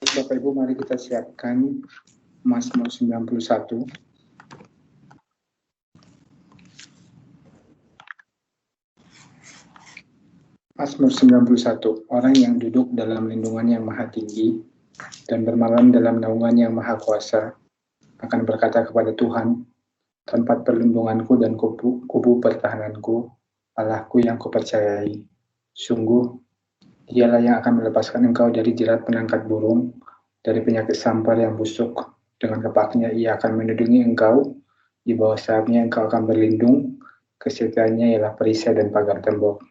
Bapak Ibu, mari kita siapkan Mazmur 91. Mazmur 91, orang yang duduk dalam lindungan yang maha tinggi dan bermalam dalam naungan yang maha kuasa akan berkata kepada Tuhan, tempat perlindunganku dan kubu pertahananku, Allahku yang kupercayai. Sungguh, dialah yang akan melepaskan engkau dari jerat penangkap burung, dari penyakit sampar yang busuk. Dengan kepaknya ia akan melindungi engkau, di bawah sayapnya engkau akan berlindung, kesetiaannya ialah perisai dan pagar tembok.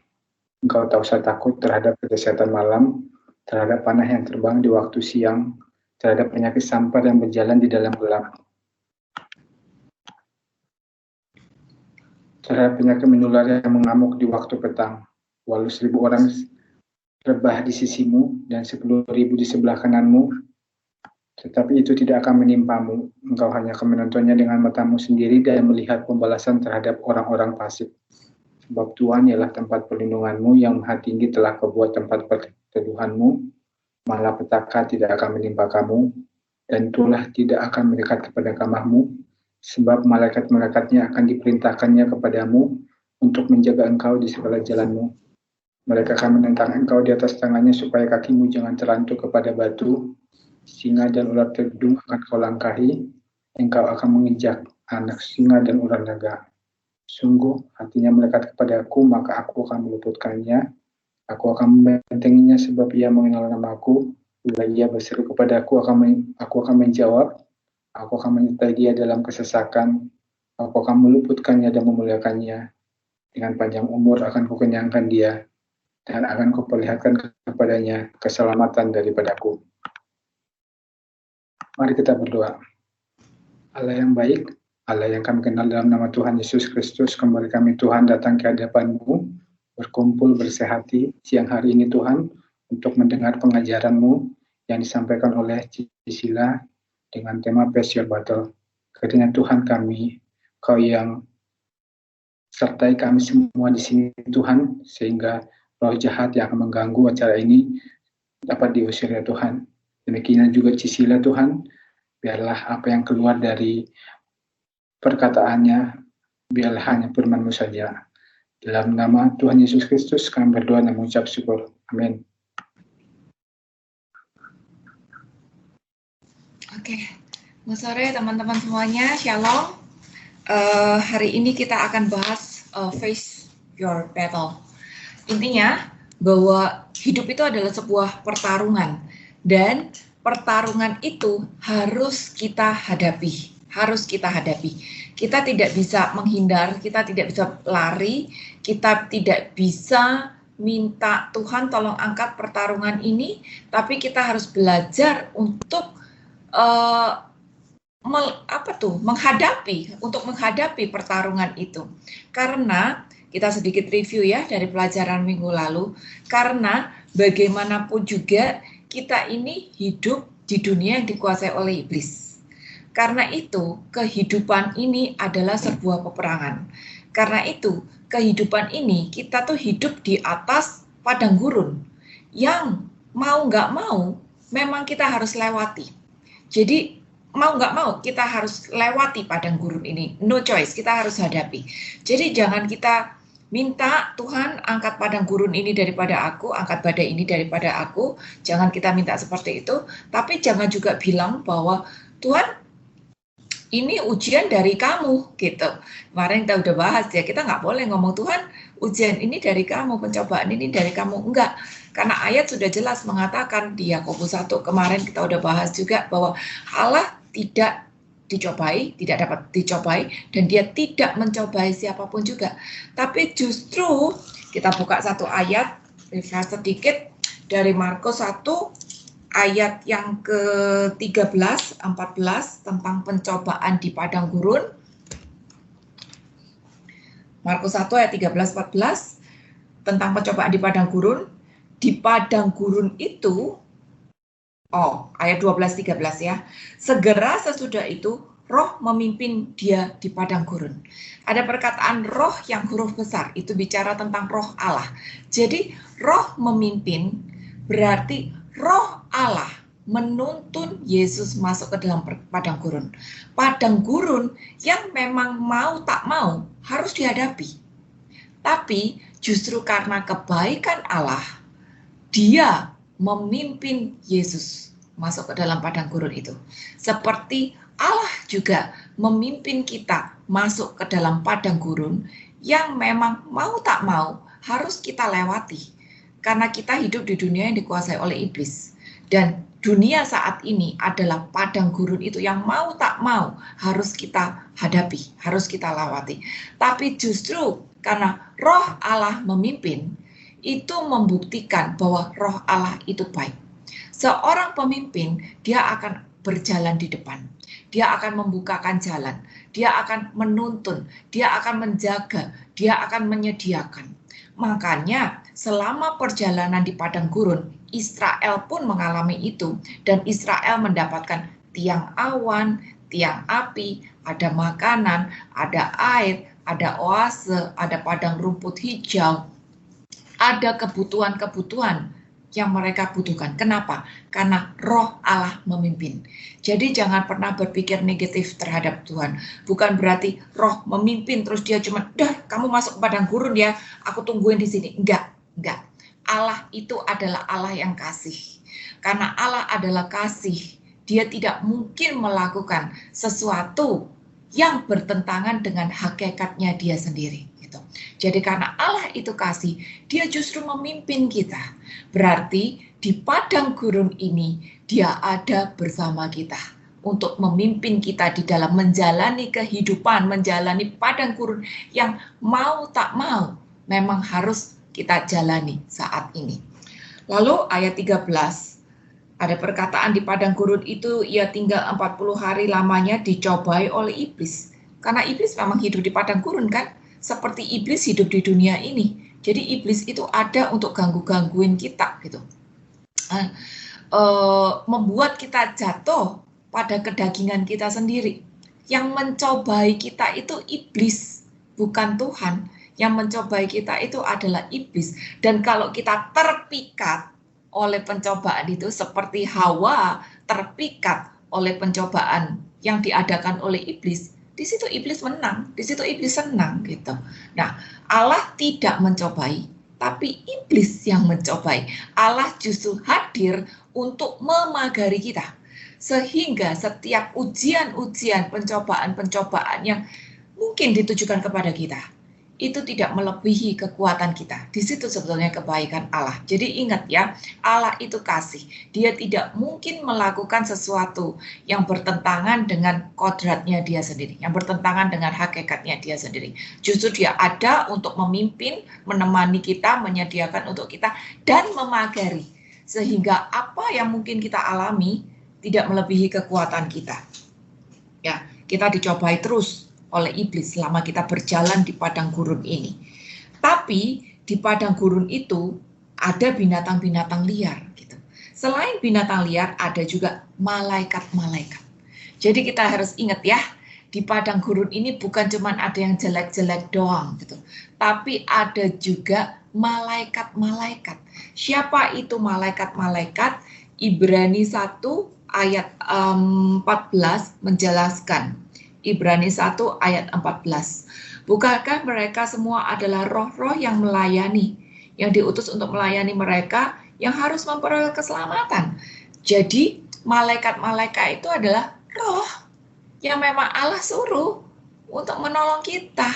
Engkau tak usah takut terhadap kedahsyatan malam, terhadap panah yang terbang di waktu siang, terhadap penyakit sampar yang berjalan di dalam gelap, terhadap penyakit menular yang mengamuk di waktu petang. Walau 1.000 orang rebah di sisimu dan 10.000 di sebelah kananmu, tetapi itu tidak akan menimpamu. Engkau hanya akan menontonnya dengan matamu sendiri dan melihat pembalasan terhadap orang-orang fasik. Sebab Tuhan ialah tempat perlindunganmu, yang maha tinggi telah kebuat tempat perteduhanmu, malapetaka tidak akan menimpa kamu, dan tulah tidak akan mendekat kepada kamahmu, sebab malaikat-malaikatnya akan diperintahkannya kepadamu untuk menjaga engkau di segala jalanmu. Mereka akan menentang engkau di atas tangannya supaya kakimu jangan terlantuk kepada batu. Singa dan ular terdung akan kau langkahi, engkau akan menginjak anak singa dan ular naga. Sungguh hatinya melekat kepadaku, maka aku akan meluputkannya. Aku akan membentenginya sebab ia mengenal namaku. Bila ia berseru kepadaku, aku akan menjawab. Aku akan menyertai dia dalam kesesakan. Aku akan meluputkannya dan memuliakannya. Dengan panjang umur akan kukenyangkan dia, dan akan kuperlihatkan kepadanya keselamatan daripadaku. Mari kita berdoa. Allah yang baik, Allah yang kami kenal dalam nama Tuhan Yesus Kristus, kembali kami Tuhan datang ke hadapan-Mu, berkumpul bersehati siang hari ini Tuhan, untuk mendengar pengajaran-Mu yang disampaikan oleh Cisila dengan tema Face Your Battle. Kiranya Tuhan kami, Kau yang sertai kami semua di sini Tuhan, sehingga roh jahat yang akan mengganggu acara ini dapat diusir ya Tuhan. Demikian juga Cisila Tuhan, biarlah apa yang keluar dari perkataannya, biarlah hanya firman-Mu saja. Dalam nama Tuhan Yesus Kristus kami berdoa dan mengucap syukur. Amin. Oke, selamat sore teman-teman semuanya, Shalom. Hari ini kita akan bahas Face Your Battle. Intinya bahwa hidup itu adalah sebuah pertarungan, dan pertarungan itu harus kita hadapi. Kita tidak bisa menghindar, kita tidak bisa lari, kita tidak bisa minta Tuhan tolong angkat pertarungan ini, tapi kita harus belajar untuk menghadapi pertarungan itu. Karena kita sedikit review ya dari pelajaran minggu lalu, karena bagaimanapun juga kita ini hidup di dunia yang dikuasai oleh iblis. Karena itu kehidupan ini adalah sebuah peperangan. Karena itu kehidupan ini kita tuh hidup di atas padang gurun yang mau nggak mau memang kita harus lewati. Jadi mau nggak mau kita harus lewati padang gurun ini, no choice, kita harus hadapi. Jadi jangan kita minta Tuhan angkat padang gurun ini daripada aku, angkat badai ini daripada aku, jangan kita minta seperti itu. Tapi jangan juga bilang bahwa Tuhan ini ujian dari kamu gitu. Kemarin kita udah bahas ya, kita nggak boleh ngomong Tuhan ujian ini dari kamu, pencobaan ini dari kamu, enggak. Karena ayat sudah jelas mengatakan di Yakobus 1, kemarin kita udah bahas juga bahwa Allah tidak dicobai, tidak dapat dicobai, dan dia tidak mencobai siapapun juga. Tapi justru kita buka satu ayat, refresh sedikit, dari Markus 1, ayat yang ke-13, 14, tentang pencobaan di padang gurun. Markus 1 ayat 13-14 tentang pencobaan di padang gurun. Di padang gurun itu, ayat 12-13 ya. Segera sesudah itu roh memimpin dia di padang gurun. Ada perkataan roh yang huruf besar, itu bicara tentang roh Allah. Jadi roh memimpin berarti roh Allah menuntun Yesus masuk ke dalam padang gurun. Padang gurun yang memang mau tak mau harus dihadapi. Tapi justru karena kebaikan Allah, Dia memimpin Yesus masuk ke dalam padang gurun itu. Seperti Allah juga memimpin kita masuk ke dalam padang gurun yang memang mau tak mau harus kita lewati. Karena kita hidup di dunia yang dikuasai oleh iblis. Dan dunia saat ini adalah padang gurun itu yang mau tak mau harus kita hadapi, harus kita lewati. Tapi justru karena Roh Allah memimpin, itu membuktikan bahwa Roh Allah itu baik. Seorang pemimpin, dia akan berjalan di depan. Dia akan membukakan jalan. Dia akan menuntun. Dia akan menjaga. Dia akan menyediakan. Makanya selama perjalanan di padang gurun, Israel pun mengalami itu. Dan Israel mendapatkan tiang awan, tiang api, ada makanan, ada air, ada oase, ada padang rumput hijau. Ada kebutuhan-kebutuhan yang mereka butuhkan. Kenapa? Karena Roh Allah memimpin. Jadi jangan pernah berpikir negatif terhadap Tuhan. Bukan berarti Roh memimpin terus dia cuma, dah kamu masuk ke padang gurun ya, aku tungguin di sini. Enggak. Allah itu adalah Allah yang kasih. Karena Allah adalah kasih, Dia tidak mungkin melakukan sesuatu yang bertentangan dengan hakikatnya Dia sendiri. Jadi karena Allah itu kasih, Dia justru memimpin kita. Berarti di padang gurun ini Dia ada bersama kita untuk memimpin kita di dalam menjalani kehidupan, menjalani padang gurun yang mau tak mau memang harus kita jalani saat ini. Lalu ayat 13, ada perkataan di padang gurun itu ia tinggal 40 hari lamanya dicobai oleh iblis. Karena iblis memang hidup di padang gurun kan? Seperti iblis hidup di dunia ini. Jadi iblis itu ada untuk gangguin kita gitu. Membuat kita jatuh pada kedagingan kita sendiri. Yang mencobai kita itu iblis, bukan Tuhan. Yang mencobai kita itu adalah iblis. Dan kalau kita terpikat oleh pencobaan itu, seperti Hawa terpikat oleh pencobaan yang diadakan oleh iblis, di situ iblis menang, di situ iblis senang gitu. Nah, Allah tidak mencobai, tapi iblis yang mencobai. Allah justru hadir untuk memagari kita. Sehingga setiap ujian-ujian, pencobaan-pencobaan yang mungkin ditujukan kepada kita, itu tidak melebihi kekuatan kita. Di situ sebetulnya kebaikan Allah. Jadi ingat ya, Allah itu kasih. Dia tidak mungkin melakukan sesuatu yang bertentangan dengan kodratnya Dia sendiri, yang bertentangan dengan hakikatnya Dia sendiri. Justru Dia ada untuk memimpin, menemani kita, menyediakan untuk kita, dan memagari. Sehingga apa yang mungkin kita alami tidak melebihi kekuatan kita. Ya, kita dicobai terus oleh iblis selama kita berjalan di padang gurun ini. Tapi di padang gurun itu ada binatang-binatang liar gitu. Selain binatang liar ada juga malaikat-malaikat. Jadi kita harus ingat ya, di padang gurun ini bukan cuma ada yang jelek-jelek doang gitu. Tapi ada juga malaikat-malaikat. Siapa itu malaikat-malaikat? Ibrani 1 ayat 14 menjelaskan. Ibrani 1 ayat 14. Bukankah mereka semua adalah roh-roh yang melayani, yang diutus untuk melayani mereka yang harus memperoleh keselamatan. Jadi malaikat-malaikat itu adalah roh yang memang Allah suruh untuk menolong kita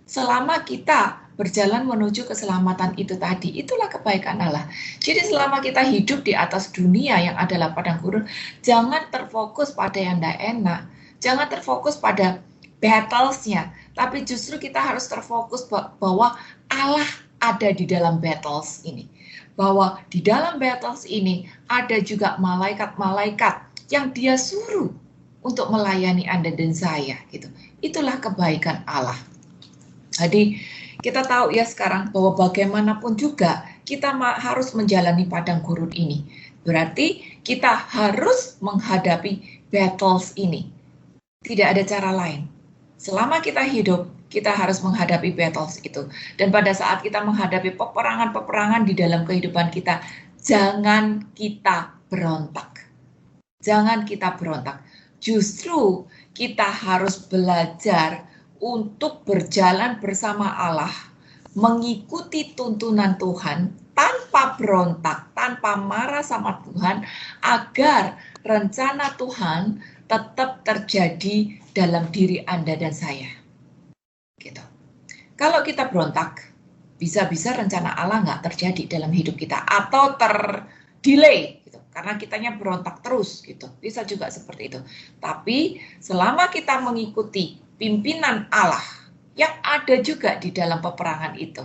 selama kita berjalan menuju keselamatan itu tadi. Itulah kebaikan Allah. Jadi selama kita hidup di atas dunia yang adalah padang gurun, jangan terfokus pada yang tidak enak. Jangan terfokus pada battlesnya, tapi justru kita harus terfokus bahwa Allah ada di dalam battles ini. Bahwa di dalam battles ini ada juga malaikat-malaikat yang Dia suruh untuk melayani Anda dan saya. Gitu. Itulah kebaikan Allah. Jadi kita tahu ya sekarang bahwa bagaimanapun juga kita harus menjalani padang gurun ini. Berarti kita harus menghadapi battles ini. Tidak ada cara lain. Selama kita hidup, kita harus menghadapi battles itu. Dan pada saat kita menghadapi peperangan-peperangan di dalam kehidupan kita, jangan kita berontak. Jangan kita berontak. Justru kita harus belajar untuk berjalan bersama Allah, mengikuti tuntunan Tuhan tanpa berontak, tanpa marah sama Tuhan, agar rencana Tuhan tetap terjadi dalam diri Anda dan saya. Gitu. Kalau kita berontak, bisa-bisa rencana Allah nggak terjadi dalam hidup kita, atau terdelay, gitu, karena kitanya berontak terus, gitu. Bisa juga seperti itu. Tapi selama kita mengikuti pimpinan Allah yang ada juga di dalam peperangan itu,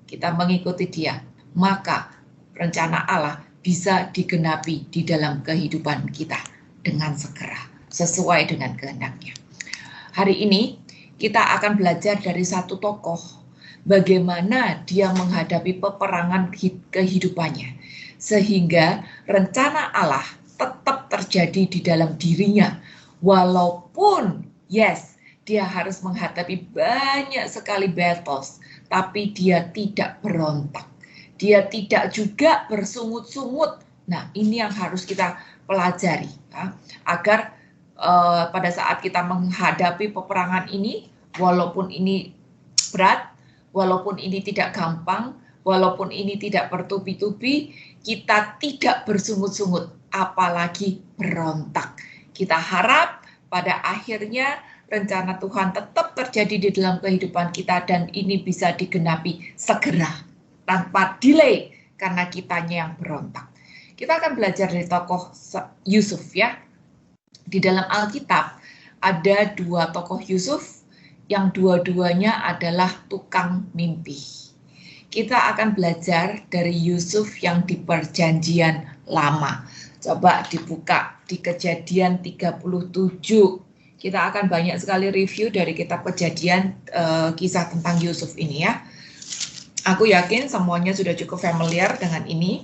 kita mengikuti Dia, maka rencana Allah bisa digenapi di dalam kehidupan kita dengan segera, sesuai dengan kehendaknya. Hari ini kita akan belajar dari satu tokoh, bagaimana dia menghadapi peperangan kehidupannya, sehingga rencana Allah tetap terjadi di dalam dirinya, walaupun dia harus menghadapi banyak sekali battles, tapi dia tidak berontak. Dia tidak juga bersungut-sungut. Nah, ini yang harus kita pelajari, ya, agar pada saat kita menghadapi peperangan ini, walaupun ini berat, walaupun ini tidak gampang, walaupun ini tidak bertubi-tubi, kita tidak bersungut-sungut, apalagi berontak. Kita harap pada akhirnya rencana Tuhan tetap terjadi di dalam kehidupan kita, dan ini bisa digenapi segera, tanpa delay, karena kitanya yang berontak. Kita akan belajar dari tokoh Yusuf, ya. Di dalam Alkitab ada dua tokoh Yusuf yang dua-duanya adalah tukang mimpi. Kita akan belajar dari Yusuf yang di Perjanjian Lama. Coba dibuka di Kejadian 37. Kita akan banyak sekali review dari kitab Kejadian, kisah tentang Yusuf ini, ya. Aku yakin semuanya sudah cukup familiar dengan ini.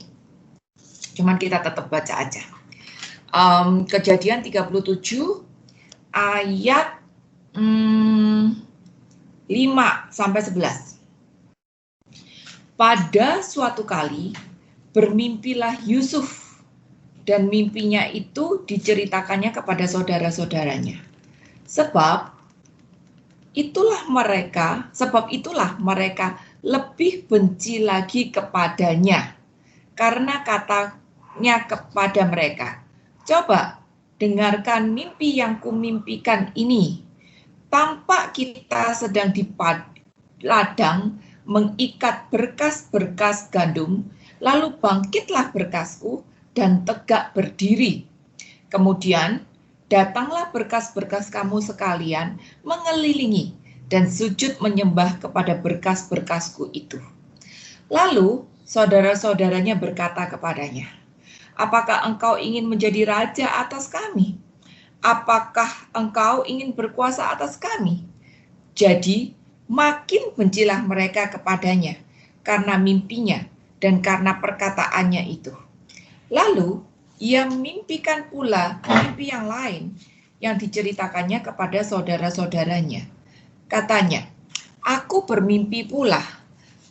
Cuman kita tetap baca aja. Kejadian 37 ayat 5-11. Pada suatu kali bermimpilah Yusuf, dan mimpinya itu diceritakannya kepada saudara-saudaranya. Sebab itulah mereka lebih benci lagi kepadanya, karena katanya kepada mereka, "Coba dengarkan mimpi yang kumimpikan ini. Tampak kita sedang di ladang mengikat berkas-berkas gandum, lalu bangkitlah berkasku dan tegak berdiri. Kemudian datanglah berkas-berkas kamu sekalian mengelilingi dan sujud menyembah kepada berkas-berkasku itu." Lalu saudara-saudaranya berkata kepadanya, "Apakah engkau ingin menjadi raja atas kami? Apakah engkau ingin berkuasa atas kami?" Jadi makin bencilah mereka kepadanya karena mimpinya dan karena perkataannya itu. Lalu ia memimpikan pula mimpi yang lain yang diceritakannya kepada saudara-saudaranya. Katanya, "Aku bermimpi pula,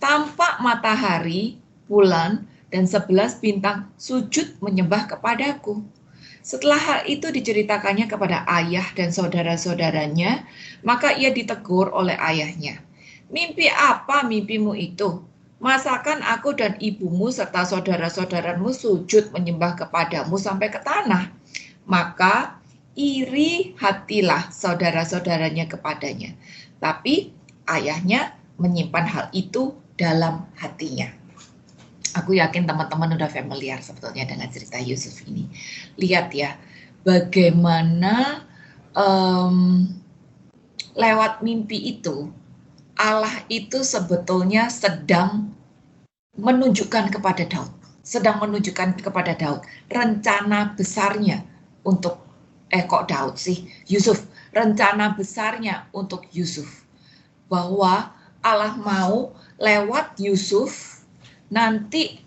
tampak matahari, bulan, dan 11 bintang sujud menyembah kepadaku." Setelah hal itu diceritakannya kepada ayah dan saudara-saudaranya, maka ia ditegur oleh ayahnya. "Mimpi apa mimpimu itu? Masakan aku dan ibumu serta saudara-saudaramu sujud menyembah kepadamu sampai ke tanah?" Maka iri hatilah saudara-saudaranya kepadanya. Tapi ayahnya menyimpan hal itu dalam hatinya. Aku yakin teman-teman udah familiar sebetulnya dengan cerita Yusuf ini. Lihat ya, bagaimana lewat mimpi itu, Allah itu sebetulnya sedang menunjukkan kepada Daud, rencana besarnya untuk, Yusuf, rencana besarnya untuk Yusuf. Bahwa Allah mau lewat Yusuf nanti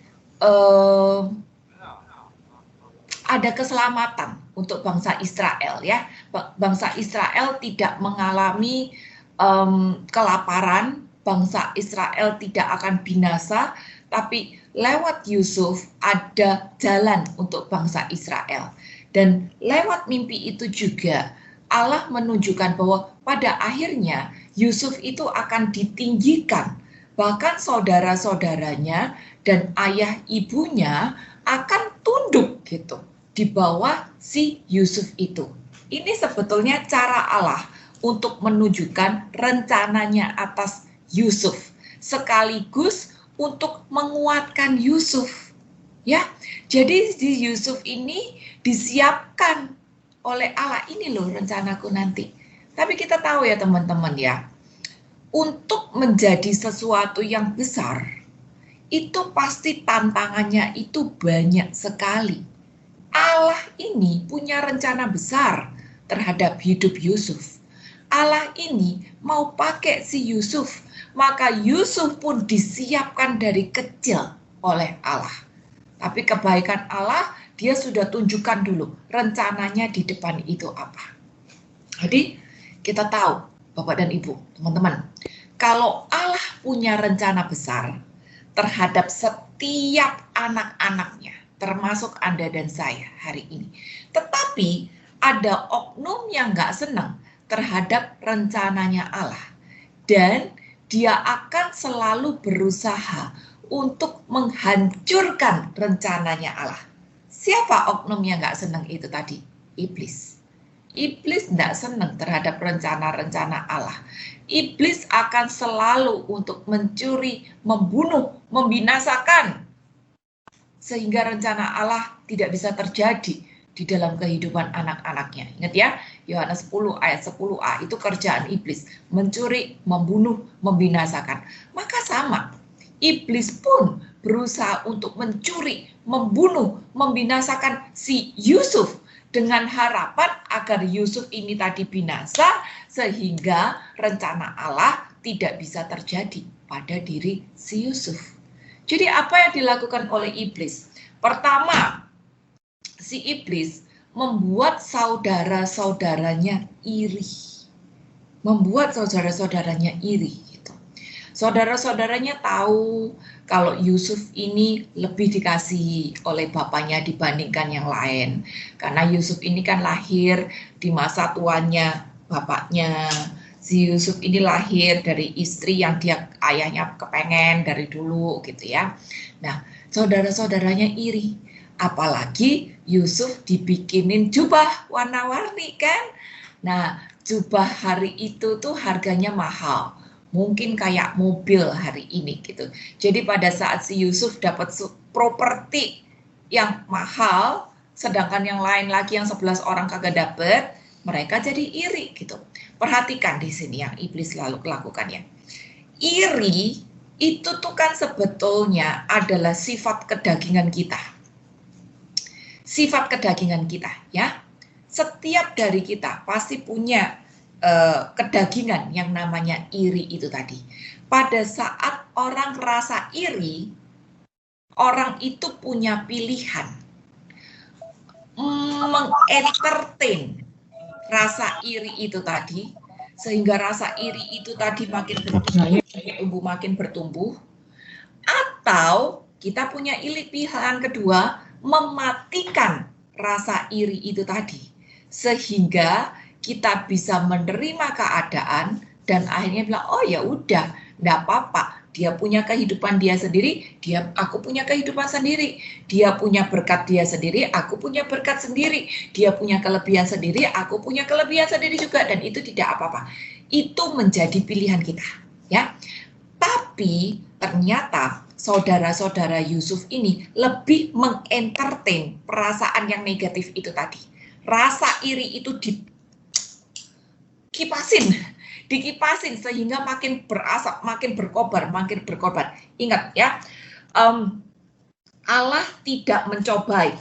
ada keselamatan untuk bangsa Israel, ya. Bangsa Israel tidak mengalami kelaparan, bangsa Israel tidak akan binasa, tapi lewat Yusuf ada jalan untuk bangsa Israel. Dan lewat mimpi itu juga Allah menunjukkan bahwa pada akhirnya Yusuf itu akan ditinggikan. Bahkan saudara-saudaranya dan ayah ibunya akan tunduk gitu di bawah si Yusuf itu. Ini sebetulnya cara Allah untuk menunjukkan rencananya atas Yusuf, sekaligus untuk menguatkan Yusuf. Ya, jadi si Yusuf ini disiapkan oleh Allah, ini loh rencanaku nanti. Tapi kita tahu ya teman-teman ya, untuk menjadi sesuatu yang besar, itu pasti tantangannya itu banyak sekali. Allah ini punya rencana besar terhadap hidup Yusuf. Allah ini mau pakai si Yusuf, maka Yusuf pun disiapkan dari kecil oleh Allah. Tapi kebaikan Allah, dia sudah tunjukkan dulu rencananya di depan itu apa. Jadi kita tahu, Bapak dan Ibu, teman-teman, kalau Allah punya rencana besar terhadap setiap anak-anaknya, termasuk Anda dan saya hari ini. Tetapi ada oknum yang nggak senang terhadap rencananya Allah. Dan dia akan selalu berusaha untuk menghancurkan rencananya Allah. Siapa oknum yang nggak senang itu tadi? Iblis. Iblis tidak senang terhadap rencana-rencana Allah. Iblis akan selalu untuk mencuri, membunuh, membinasakan. Sehingga rencana Allah tidak bisa terjadi di dalam kehidupan anak-anaknya. Ingat ya, Yohanes 10 ayat 10a, itu kerjaan iblis. Mencuri, membunuh, membinasakan. Maka sama, iblis pun berusaha untuk mencuri, membunuh, membinasakan si Yusuf dengan harapan agar Yusuf ini tadi binasa sehingga rencana Allah tidak bisa terjadi pada diri si Yusuf. Jadi apa yang dilakukan oleh iblis? Pertama, si iblis membuat saudara-saudaranya iri. Membuat saudara-saudaranya iri. Saudara-saudaranya tahu kalau Yusuf ini lebih dikasihi oleh bapaknya dibandingkan yang lain. Karena Yusuf ini kan lahir di masa tuanya bapaknya. Si Yusuf ini lahir dari istri yang dia ayahnya kepengen dari dulu gitu ya. Nah, saudara-saudaranya iri. Apalagi Yusuf dibikinin jubah warna-warni kan. Nah, jubah hari itu tuh harganya mahal. Mungkin kayak mobil hari ini gitu. Jadi pada saat si Yusuf dapat properti yang mahal, sedangkan yang lain lagi yang 11 orang kagak dapet, mereka jadi iri gitu. Perhatikan di sini yang iblis lalu lakukan ya. Iri itu tuh kan sebetulnya adalah sifat kedagingan kita. Sifat kedagingan kita ya. Setiap dari kita pasti punya kedagingan yang namanya iri itu tadi. Pada saat orang rasa iri, orang itu punya pilihan mengentertain rasa iri itu tadi, sehingga rasa iri itu tadi makin bertumbuh, atau kita punya pilihan kedua, mematikan rasa iri itu tadi, sehingga kita bisa menerima keadaan dan akhirnya bilang, oh ya udah, enggak apa-apa. Dia punya kehidupan dia sendiri, aku punya kehidupan sendiri. Dia punya berkat dia sendiri, aku punya berkat sendiri. Dia punya kelebihan sendiri, aku punya kelebihan sendiri juga, dan itu tidak apa-apa. Itu menjadi pilihan kita, ya. Tapi ternyata saudara-saudara Yusuf ini lebih mengentertain perasaan yang negatif itu tadi. Rasa iri itu dikipasin sehingga makin berasap, makin berkobar. Ingat ya, Allah tidak mencobai,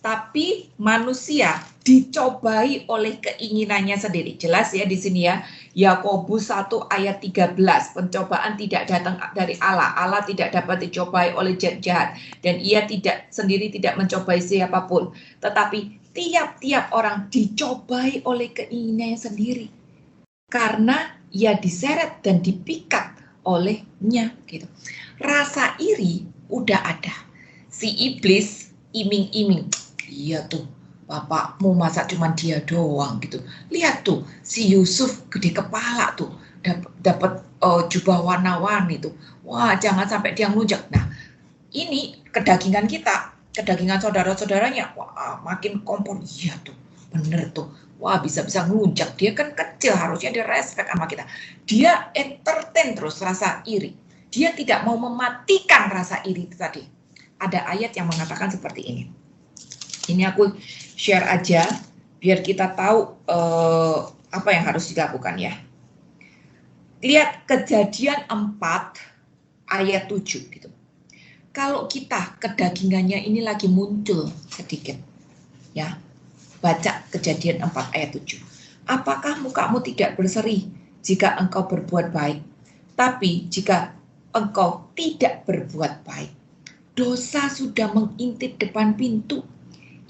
tapi manusia dicobai oleh keinginannya sendiri. Jelas ya di sini ya, Yakobus 1 ayat 13, pencobaan tidak datang dari Allah. Allah tidak dapat dicobai oleh jahat, dan ia sendiri tidak mencobai siapapun. Tetapi tiap-tiap orang dicobai oleh keinginannya sendiri. Karena ia diseret dan dipikat olehnya gitu. Rasa iri udah ada. Si iblis iming-iming, iya tuh bapakmu masa cuma dia doang gitu. Lihat tuh, si Yusuf gede kepala tuh, dapat jubah warna-warni tuh. Wah, jangan sampai dia ngelunjak. Nah, ini kedagingan kita, kedagingan saudara-saudaranya, wah makin kompor. Iya tuh, bener tuh. Wah, bisa-bisa ngelunjak. Dia kan kecil, harusnya dia respect sama kita. Dia entertain terus rasa iri. Dia tidak mau mematikan rasa iri itu tadi. Ada ayat yang mengatakan seperti ini. Ini aku share aja, biar kita tahu apa yang harus dilakukan ya. Lihat Kejadian 4 ayat 7 gitu. Kalau kita kedagingannya ini lagi muncul sedikit, ya, baca Kejadian 4 ayat 7. Apakah mukamu tidak berseri jika engkau berbuat baik? Tapi jika engkau tidak berbuat baik, dosa sudah mengintip depan pintu.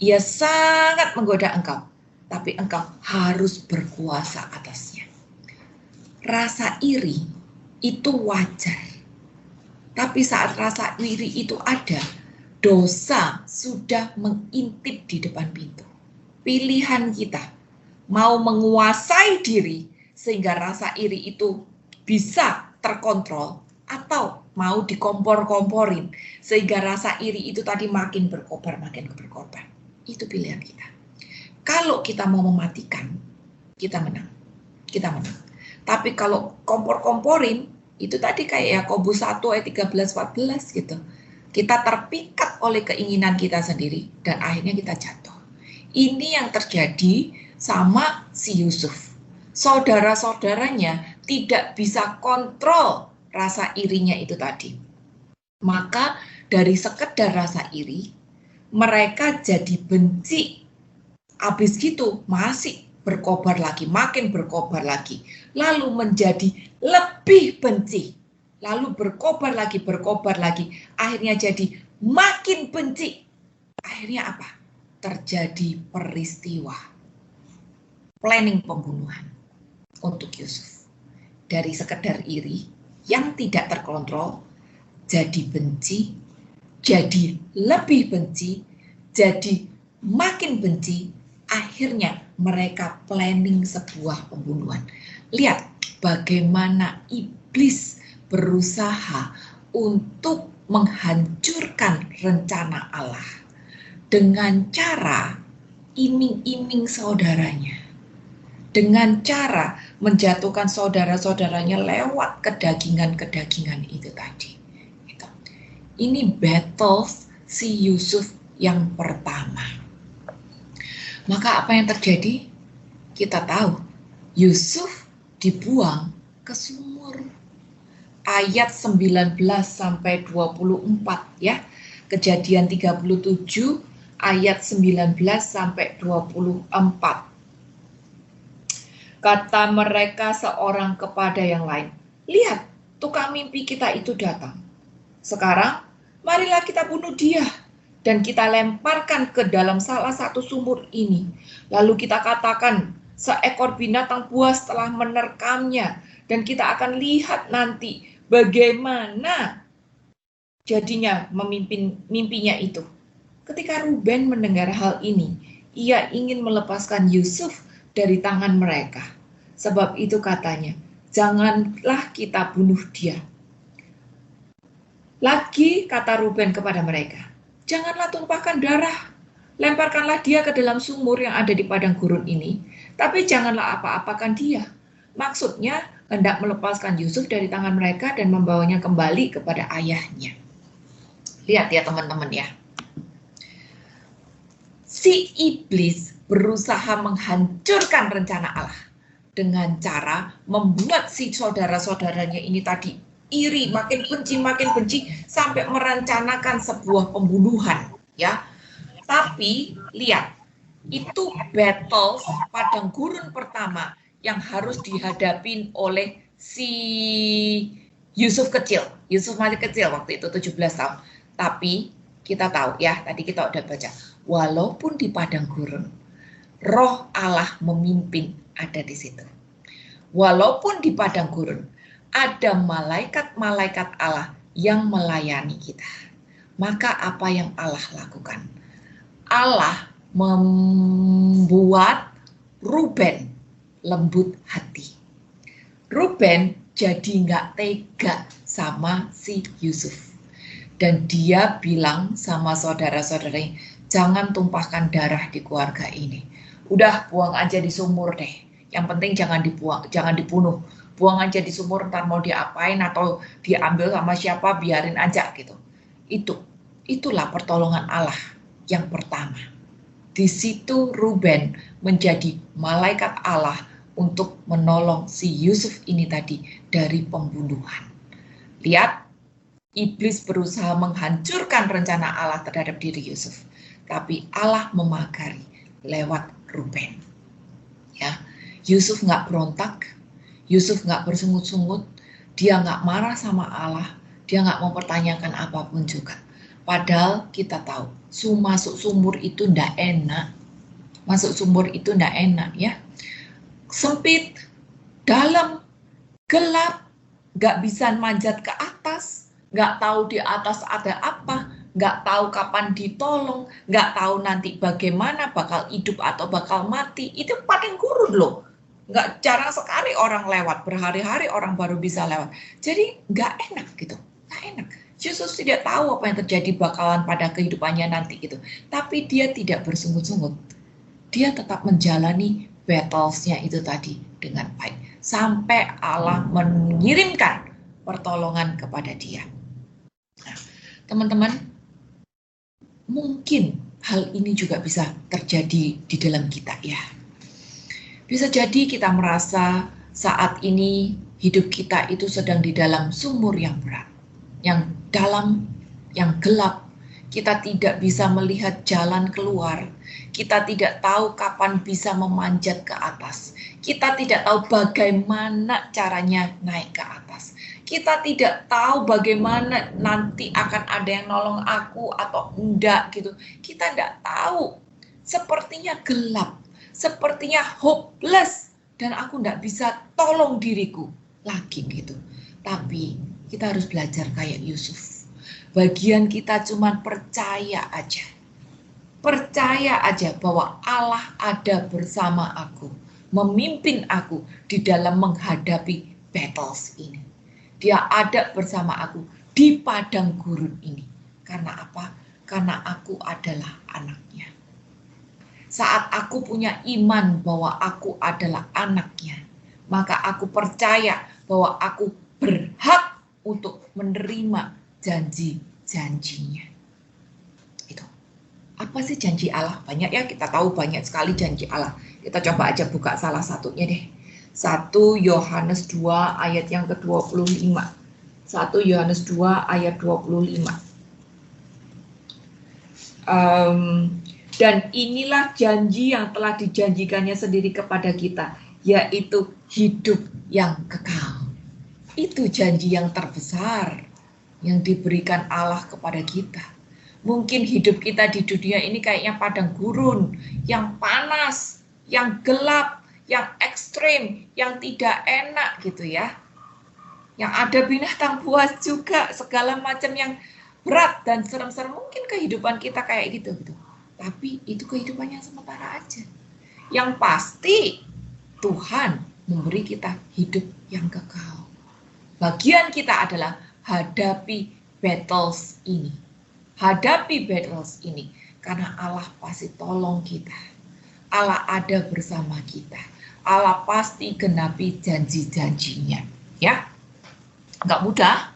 Ia sangat menggoda engkau, tapi engkau harus berkuasa atasnya. Rasa iri itu wajar. Tapi saat rasa iri itu ada, dosa sudah mengintip di depan pintu. Pilihan kita mau menguasai diri sehingga rasa iri itu bisa terkontrol, atau mau dikompor-komporin sehingga rasa iri itu tadi makin berkobar. Itu pilihan kita. Kalau kita mau mematikan, kita menang. Tapi kalau kompor-komporin, itu tadi kayak Yakobus 1 ayat 13-14 gitu. Kita terpikat oleh keinginan kita sendiri dan akhirnya kita jatuh. Ini yang terjadi sama si Yusuf. Saudara-saudaranya tidak bisa kontrol rasa irinya itu tadi. Maka dari sekedar rasa iri, mereka jadi benci. Habis gitu masih berkobar lagi, makin berkobar lagi. Lalu menjadi lebih benci. Lalu berkobar lagi. Akhirnya jadi makin benci. Akhirnya apa? Terjadi peristiwa planning pembunuhan untuk Yusuf. Dari sekedar iri yang tidak terkontrol, jadi benci, jadi lebih benci, jadi makin benci, akhirnya mereka planning sebuah pembunuhan. Lihat bagaimana iblis berusaha untuk menghancurkan rencana Allah dengan cara iming-iming saudaranya, dengan cara menjatuhkan saudara-saudaranya lewat kedagingan-kedagingan itu tadi. Ini battle si Yusuf yang pertama. Maka apa yang terjadi? Kita tahu Yusuf dibuang ke sumur. Ayat 19 sampai 24 ya. Kejadian 37 ayat 19 sampai 24. Kata mereka seorang kepada yang lain, lihat, tukang mimpi kita itu datang. Sekarang, marilah kita bunuh dia dan kita lemparkan ke dalam salah satu sumur ini. Lalu kita katakan, seekor binatang buas telah menerkamnya dan kita akan lihat nanti bagaimana jadinya mimpinya itu. Ketika Ruben mendengar hal ini, ia ingin melepaskan Yusuf dari tangan mereka. Sebab itu katanya, janganlah kita bunuh dia. Lagi kata Ruben kepada mereka, janganlah tumpahkan darah, lemparkanlah dia ke dalam sumur yang ada di padang gurun ini, tapi janganlah apa-apakan dia. Maksudnya hendak melepaskan Yusuf dari tangan mereka dan membawanya kembali kepada ayahnya. Lihat ya teman-teman ya. Si iblis berusaha menghancurkan rencana Allah dengan cara membuat si saudara-saudaranya ini tadi iri, makin benci sampai merencanakan sebuah pembunuhan ya. Tapi lihat, itu battle padang gurun pertama yang harus dihadapin oleh si Yusuf kecil. Yusuf masih kecil waktu itu 17 tahun. Tapi kita tahu ya, tadi kita udah baca, walaupun di padang gurun, Roh Allah memimpin ada di situ. Walaupun di padang gurun, ada malaikat-malaikat Allah yang melayani kita. Maka apa yang Allah lakukan? Allah membuat Ruben lembut hati. Ruben jadi nggak tega sama si Yusuf. Dan dia bilang sama saudara-saudaranya, jangan tumpahkan darah di keluarga ini. Udah buang aja di sumur deh. Yang penting jangan dibuang, jangan dibunuh. Buang aja di sumur, ntar mau diapain atau diambil sama siapa, biarin aja gitu. Itulah pertolongan Allah yang pertama. Di situ Ruben menjadi malaikat Allah untuk menolong si Yusuf ini tadi dari pembunuhan. Lihat, iblis berusaha menghancurkan rencana Allah terhadap diri Yusuf, tapi Allah memagari lewat Ruben. Ya, Yusuf nggak berontak, Yusuf nggak bersungut-sungut, dia nggak marah sama Allah, dia nggak mempertanyakan apapun juga. Padahal kita tahu, masuk sumur itu ndak enak. Masuk sumur itu ndak enak ya. Sempit, dalam, gelap, nggak bisa manjat ke atas, nggak tahu di atas ada apa, nggak tahu kapan ditolong, nggak tahu nanti bagaimana bakal hidup atau bakal mati. Itu padang gurun loh. Nggak jarang sekali orang lewat, berhari-hari orang baru bisa lewat. Jadi nggak enak gitu, nggak enak. Yusuf tidak tahu apa yang terjadi bakalan pada kehidupannya nanti gitu. Tapi dia tidak bersungut-sungut. Dia tetap menjalani battlesnya itu tadi dengan baik. Sampai Allah mengirimkan pertolongan kepada dia. Nah, teman-teman, mungkin hal ini juga bisa terjadi di dalam kita ya. Bisa jadi kita merasa saat ini hidup kita itu sedang di dalam sumur yang berat, yang dalam, yang gelap. Kita tidak bisa melihat jalan keluar. Kita tidak tahu kapan bisa memanjat ke atas. Kita tidak tahu bagaimana caranya naik ke atas. Kita tidak tahu bagaimana nanti akan ada yang nolong aku atau enggak gitu. Kita tidak tahu. Sepertinya gelap. Sepertinya hopeless. Dan aku enggak bisa tolong diriku lagi gitu. Tapi kita harus belajar kayak Yusuf. Bagian kita cuma percaya aja. Percaya aja bahwa Allah ada bersama aku. Memimpin aku di dalam menghadapi battles ini. Dia ada bersama aku di padang gurun ini. Karena apa? Karena aku adalah anaknya. Saat aku punya iman bahwa aku adalah anaknya, maka aku percaya bahwa aku berhak untuk menerima janji-janjinya. Itu. Apa sih janji Allah? Banyak ya, kita tahu banyak sekali janji Allah. Kita coba aja buka salah satunya deh. 1 Yohanes 2 ayat yang ke-25. 1 Yohanes 2 ayat 25. Dan inilah janji yang telah dijanjikannya sendiri kepada kita, yaitu hidup yang kekal. Itu janji yang terbesar yang diberikan Allah kepada kita. Mungkin hidup kita di dunia ini kayaknya padang gurun, yang panas, yang gelap, yang ekstrim, yang tidak enak gitu ya. Yang ada binatang buas juga, segala macam yang berat dan serem-serem. Mungkin kehidupan kita kayak gitu. Tapi itu kehidupan yang sementara aja. Yang pasti Tuhan memberi kita hidup yang kekal. Bagian kita adalah hadapi battles ini. Hadapi battles ini. Karena Allah pasti tolong kita. Allah ada bersama kita. Allah pasti genapi janji-janjinya. Ya, nggak mudah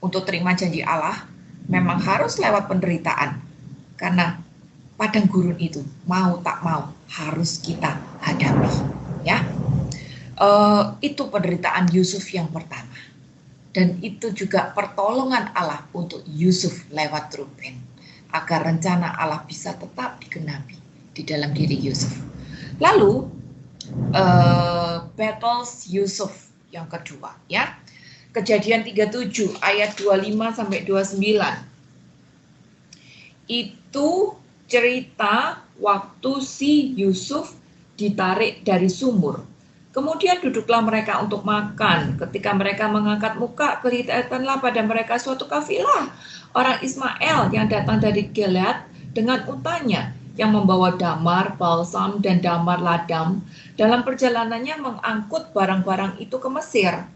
untuk terima janji Allah. Memang harus lewat penderitaan. Karena padang gurun itu, mau tak mau, harus kita hadapi. Ya, itu penderitaan Yusuf yang pertama. Dan itu juga pertolongan Allah untuk Yusuf lewat Ruben. Agar rencana Allah bisa tetap digenapi di dalam diri Yusuf. Lalu, battles Yusuf yang kedua. Ya, Kejadian 37 ayat 25 sampai 29. Itu cerita waktu si Yusuf ditarik dari sumur. Kemudian duduklah mereka untuk makan. Ketika mereka mengangkat muka, kelihatanlah pada mereka suatu kafilah orang Ismail yang datang dari Gilead dengan untanya. yang membawa damar, balsam, dan damar ladam dalam perjalanannya mengangkut barang-barang itu ke Mesir.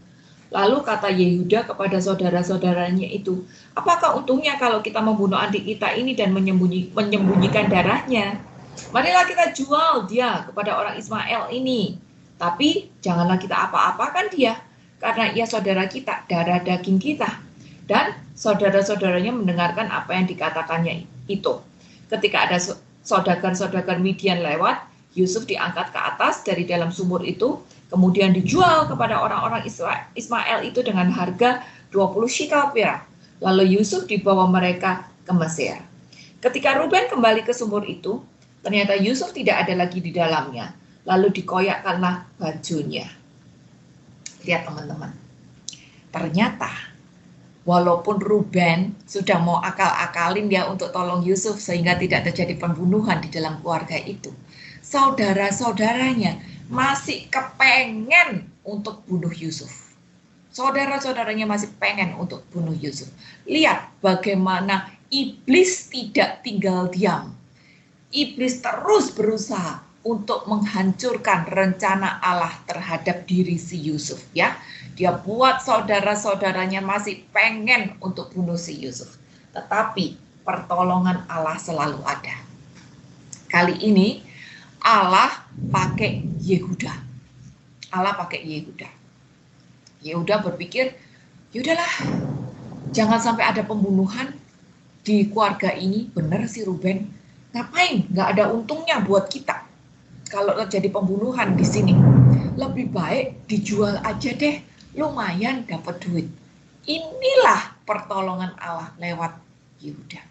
Lalu kata Yehuda kepada saudara-saudaranya itu, apakah untungnya kalau kita membunuh adik kita ini dan menyembunyikan darahnya? Marilah kita jual dia kepada orang Ismail ini. Tapi janganlah kita apa-apakan dia, karena ia saudara kita, darah daging kita. Dan saudara-saudaranya mendengarkan apa yang dikatakannya itu. Ketika ada saudagar-saudagar Midian lewat, Yusuf diangkat ke atas dari dalam sumur itu, kemudian dijual kepada orang-orang Ismail itu dengan harga 20 shikal perak. Lalu Yusuf dibawa mereka ke Mesir. Ketika Ruben kembali ke sumur itu, ternyata Yusuf tidak ada lagi di dalamnya. Lalu dikoyakkanlah bajunya. Lihat teman-teman. Ternyata walaupun Ruben sudah mau akal-akalin dia untuk tolong Yusuf sehingga tidak terjadi pembunuhan di dalam keluarga itu, saudara-saudaranya masih kepengen untuk bunuh Yusuf. Saudara-saudaranya masih pengen untuk bunuh Yusuf. Lihat bagaimana iblis tidak tinggal diam. Iblis terus berusaha untuk menghancurkan rencana Allah terhadap diri si Yusuf, ya. Dia buat saudara-saudaranya masih pengen untuk bunuh si Yusuf. Tetapi pertolongan Allah selalu ada. Kali ini Allah pakai Yehuda. Allah pakai Yehuda. Yehuda berpikir, yaudahlah, jangan sampai ada pembunuhan di keluarga ini. Benar sih Ruben, ngapain? Nggak ada untungnya buat kita kalau terjadi pembunuhan di sini. Lebih baik dijual aja deh, lumayan dapat duit. Inilah pertolongan Allah lewat Yehuda.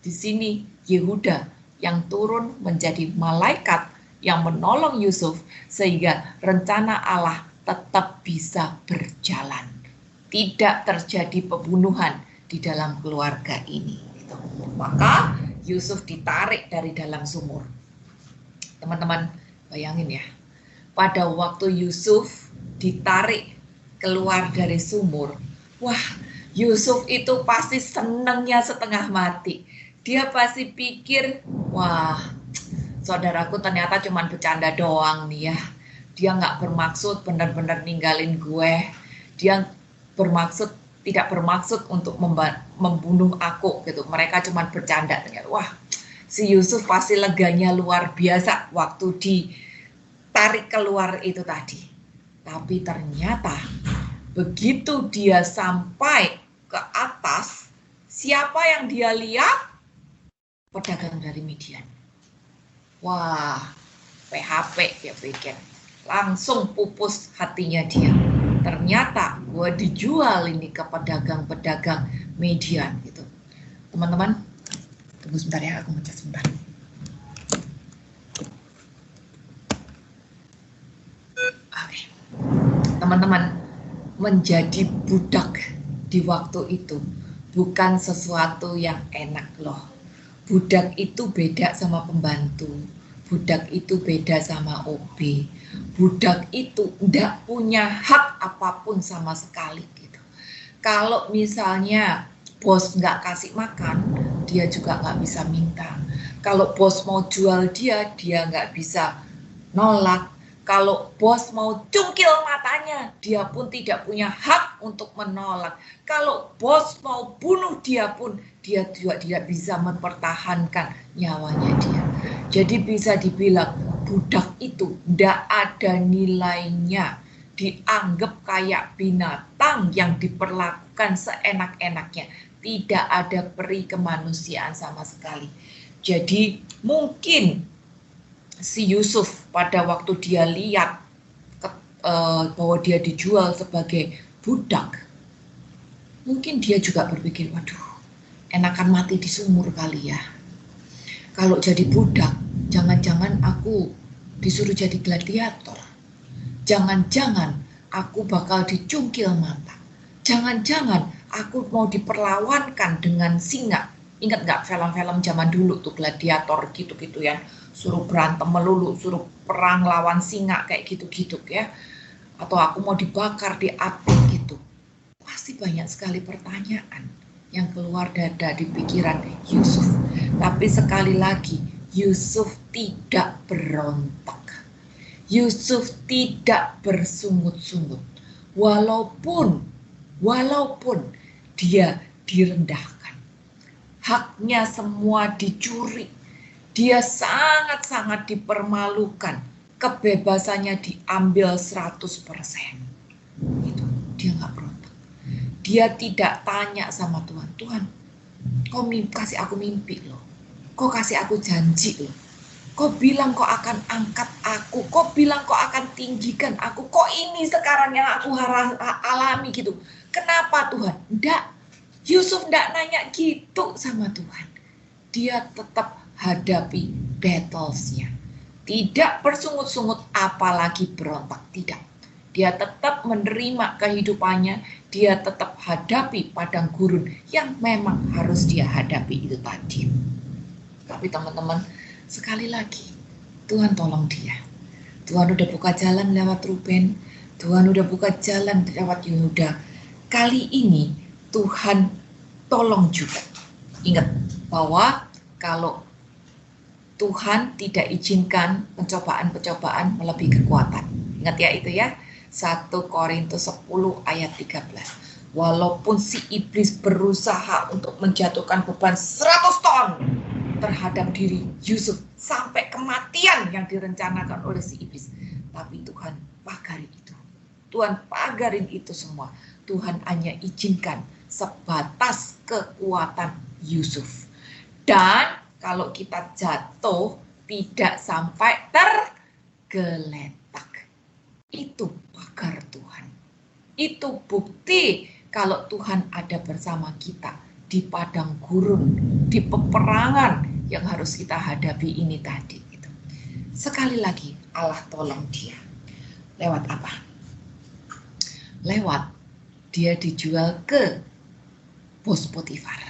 Di sini Yehuda yang turun menjadi malaikat yang menolong Yusuf sehingga rencana Allah tetap bisa berjalan. Tidak terjadi pembunuhan di dalam keluarga ini. Maka Yusuf ditarik dari dalam sumur. Teman-teman bayangin ya, pada waktu Yusuf ditarik keluar dari sumur, wah Yusuf itu pasti senangnya setengah mati. Dia pasti pikir, wah saudaraku ternyata cuma bercanda doang nih ya. Dia nggak bermaksud benar-benar ninggalin gue. Dia tidak bermaksud untuk membunuh aku gitu. Mereka cuma bercanda. Wah, si Yusuf pasti leganya luar biasa waktu ditarik keluar itu tadi. Tapi ternyata begitu dia sampai ke atas, siapa yang dia lihat? Pedagang dari Midian. Wah, PHP dia pikir. Langsung pupus hatinya dia. Ternyata gue dijual ini ke pedagang-pedagang Midian gitu. Teman-teman, tunggu sebentar ya, aku ngecas sebentar. Oke. Teman-teman, menjadi budak di waktu itu bukan sesuatu yang enak loh. Budak itu beda sama pembantu. Budak itu beda sama OB. Budak itu tidak punya hak apapun sama sekali gitu. Kalau misalnya bos nggak kasih makan, dia juga nggak bisa minta. Kalau bos mau jual dia nggak bisa nolak. Kalau bos mau cungkil matanya, dia pun tidak punya hak untuk menolak. Kalau bos mau bunuh dia pun, dia juga tidak bisa mempertahankan nyawanya dia. Jadi bisa dibilang budak itu tidak ada nilainya, dianggap kayak binatang yang diperlakukan seenak-enaknya. Tidak ada peri kemanusiaan sama sekali. Jadi mungkin si Yusuf pada waktu dia lihat bahwa dia dijual sebagai budak, mungkin dia juga berpikir, waduh, enakan mati di sumur kali ya. Kalau jadi budak, jangan-jangan aku disuruh jadi gladiator. Jangan-jangan aku bakal dicungkil mata. Jangan-jangan aku mau diperlawankan dengan singa. Ingat nggak film-film zaman dulu tuh gladiator gitu-gitu ya. Suruh berantem melulu, suruh perang lawan singa kayak gitu-gitu ya. Atau aku mau dibakar di api gitu. Pasti banyak sekali pertanyaan yang keluar dari pikiran Yusuf. Tapi sekali lagi, Yusuf tidak berontak. Yusuf tidak bersungut-sungut. Walaupun dia direndahkan. Haknya semua dicuri. Dia sangat-sangat dipermalukan. Kebebasannya diambil 100%. Itu, dia nggak berontak. Dia tidak tanya sama Tuhan, Tuhan, kau kasih aku mimpi loh. Kau kasih aku janji loh. Kau bilang kau akan angkat aku. Kau bilang kau akan tinggikan aku. Kok ini sekarang yang aku alami gitu. Kenapa Tuhan? Enggak. Yusuf enggak nanya gitu sama Tuhan. Dia tetap hadapi battlesnya. Tidak bersungut-sungut apalagi berontak. Tidak. Dia tetap menerima kehidupannya. Dia tetap hadapi padang gurun yang memang harus dia hadapi itu tadi. Tapi teman-teman, sekali lagi, Tuhan tolong dia. Tuhan udah buka jalan lewat Ruben, Tuhan udah buka jalan lewat Yehuda. Kali ini Tuhan tolong juga. Ingat bahwa kalau Tuhan tidak izinkan pencobaan-pencobaan melebihi kekuatan. Ingat ya itu ya. 1 Korintus 10 ayat 13. Walaupun si iblis berusaha untuk menjatuhkan beban 100 ton terhadap diri Yusuf sampai kematian yang direncanakan oleh si iblis. Tapi Tuhan pagari itu. Tuhan pagarin itu semua. Tuhan hanya izinkan sebatas kekuatan Yusuf. Dan kalau kita jatuh tidak sampai tergeletak. Itu pagar Tuhan. Itu bukti kalau Tuhan ada bersama kita di padang gurun, di peperangan yang harus kita hadapi ini tadi. Gitu. Sekali lagi, Allah tolong dia. Lewat apa? Lewat dia dijual ke bos Potifar.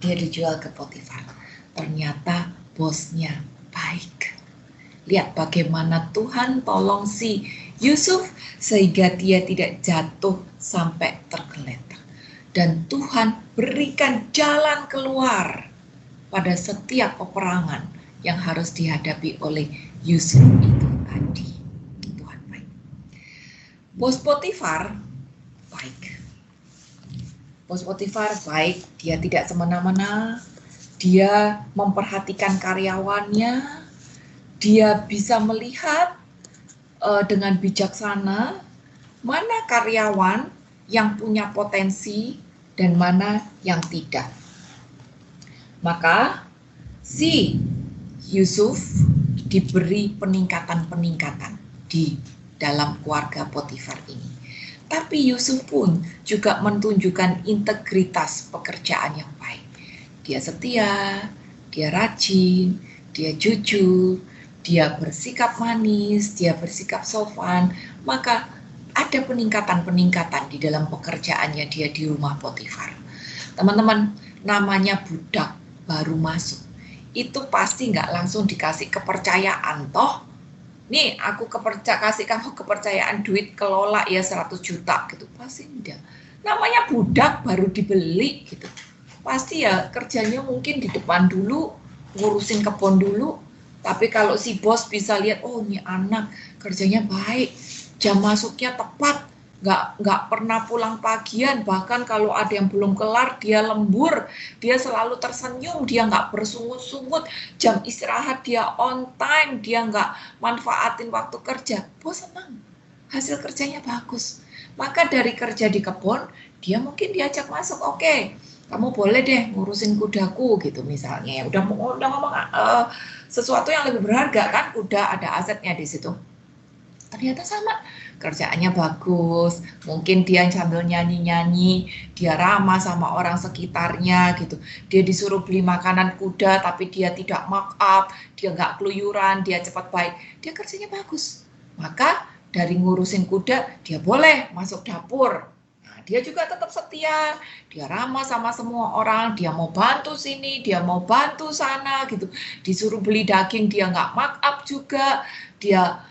Dia dijual ke Potifar. Ternyata bosnya baik. Lihat bagaimana Tuhan tolong si Yusuf sehingga dia tidak jatuh sampai tergeletak. Dan Tuhan berikan jalan keluar pada setiap peperangan yang harus dihadapi oleh Yusuf itu tadi. Tuhan baik. Bos Potifar baik. Bos Potifar baik, dia tidak semena-mena, dia memperhatikan karyawannya, dia bisa melihat dengan bijaksana mana karyawan yang punya potensi dan mana yang tidak. Maka si Yusuf diberi peningkatan-peningkatan di dalam keluarga Potifar ini. Tapi Yusuf pun juga menunjukkan integritas pekerjaan yang baik. Dia setia, dia rajin, dia jujur, dia bersikap manis, dia bersikap sopan, maka ada peningkatan-peningkatan di dalam pekerjaannya dia di rumah Potifar. Teman-teman, namanya budak baru masuk, itu pasti nggak langsung dikasih kepercayaan toh. Nih aku kasih kamu kepercayaan duit kelola ya 100 juta gitu, pasti enggak. Namanya budak baru dibeli gitu, pasti ya kerjanya mungkin di depan dulu, ngurusin kebun dulu. Tapi kalau si bos bisa lihat, oh ini anak kerjanya baik, jam masuknya tepat, nggak pernah pulang pagian, bahkan kalau ada yang belum kelar dia lembur, dia selalu tersenyum, dia nggak bersungut-sungut, jam istirahat dia on time, dia nggak manfaatin waktu kerja. Bos senang, hasil kerjanya bagus. Maka dari kerja di kebun, dia mungkin diajak masuk, oke, kamu boleh deh ngurusin kudaku gitu misalnya. Udah ngomong sesuatu yang lebih berharga kan, kuda ada asetnya di situ. Ternyata sama, kerjaannya bagus, mungkin dia sambil nyanyi-nyanyi, dia ramah sama orang sekitarnya gitu. Dia disuruh beli makanan kuda tapi dia tidak mark up, dia nggak keluyuran, dia cepat baik, dia kerjanya bagus. Maka dari ngurusin kuda dia boleh masuk dapur. Dia juga tetap setia, dia ramah sama semua orang, dia mau bantu sini, dia mau bantu sana gitu. Disuruh beli daging dia nggak mark up juga, dia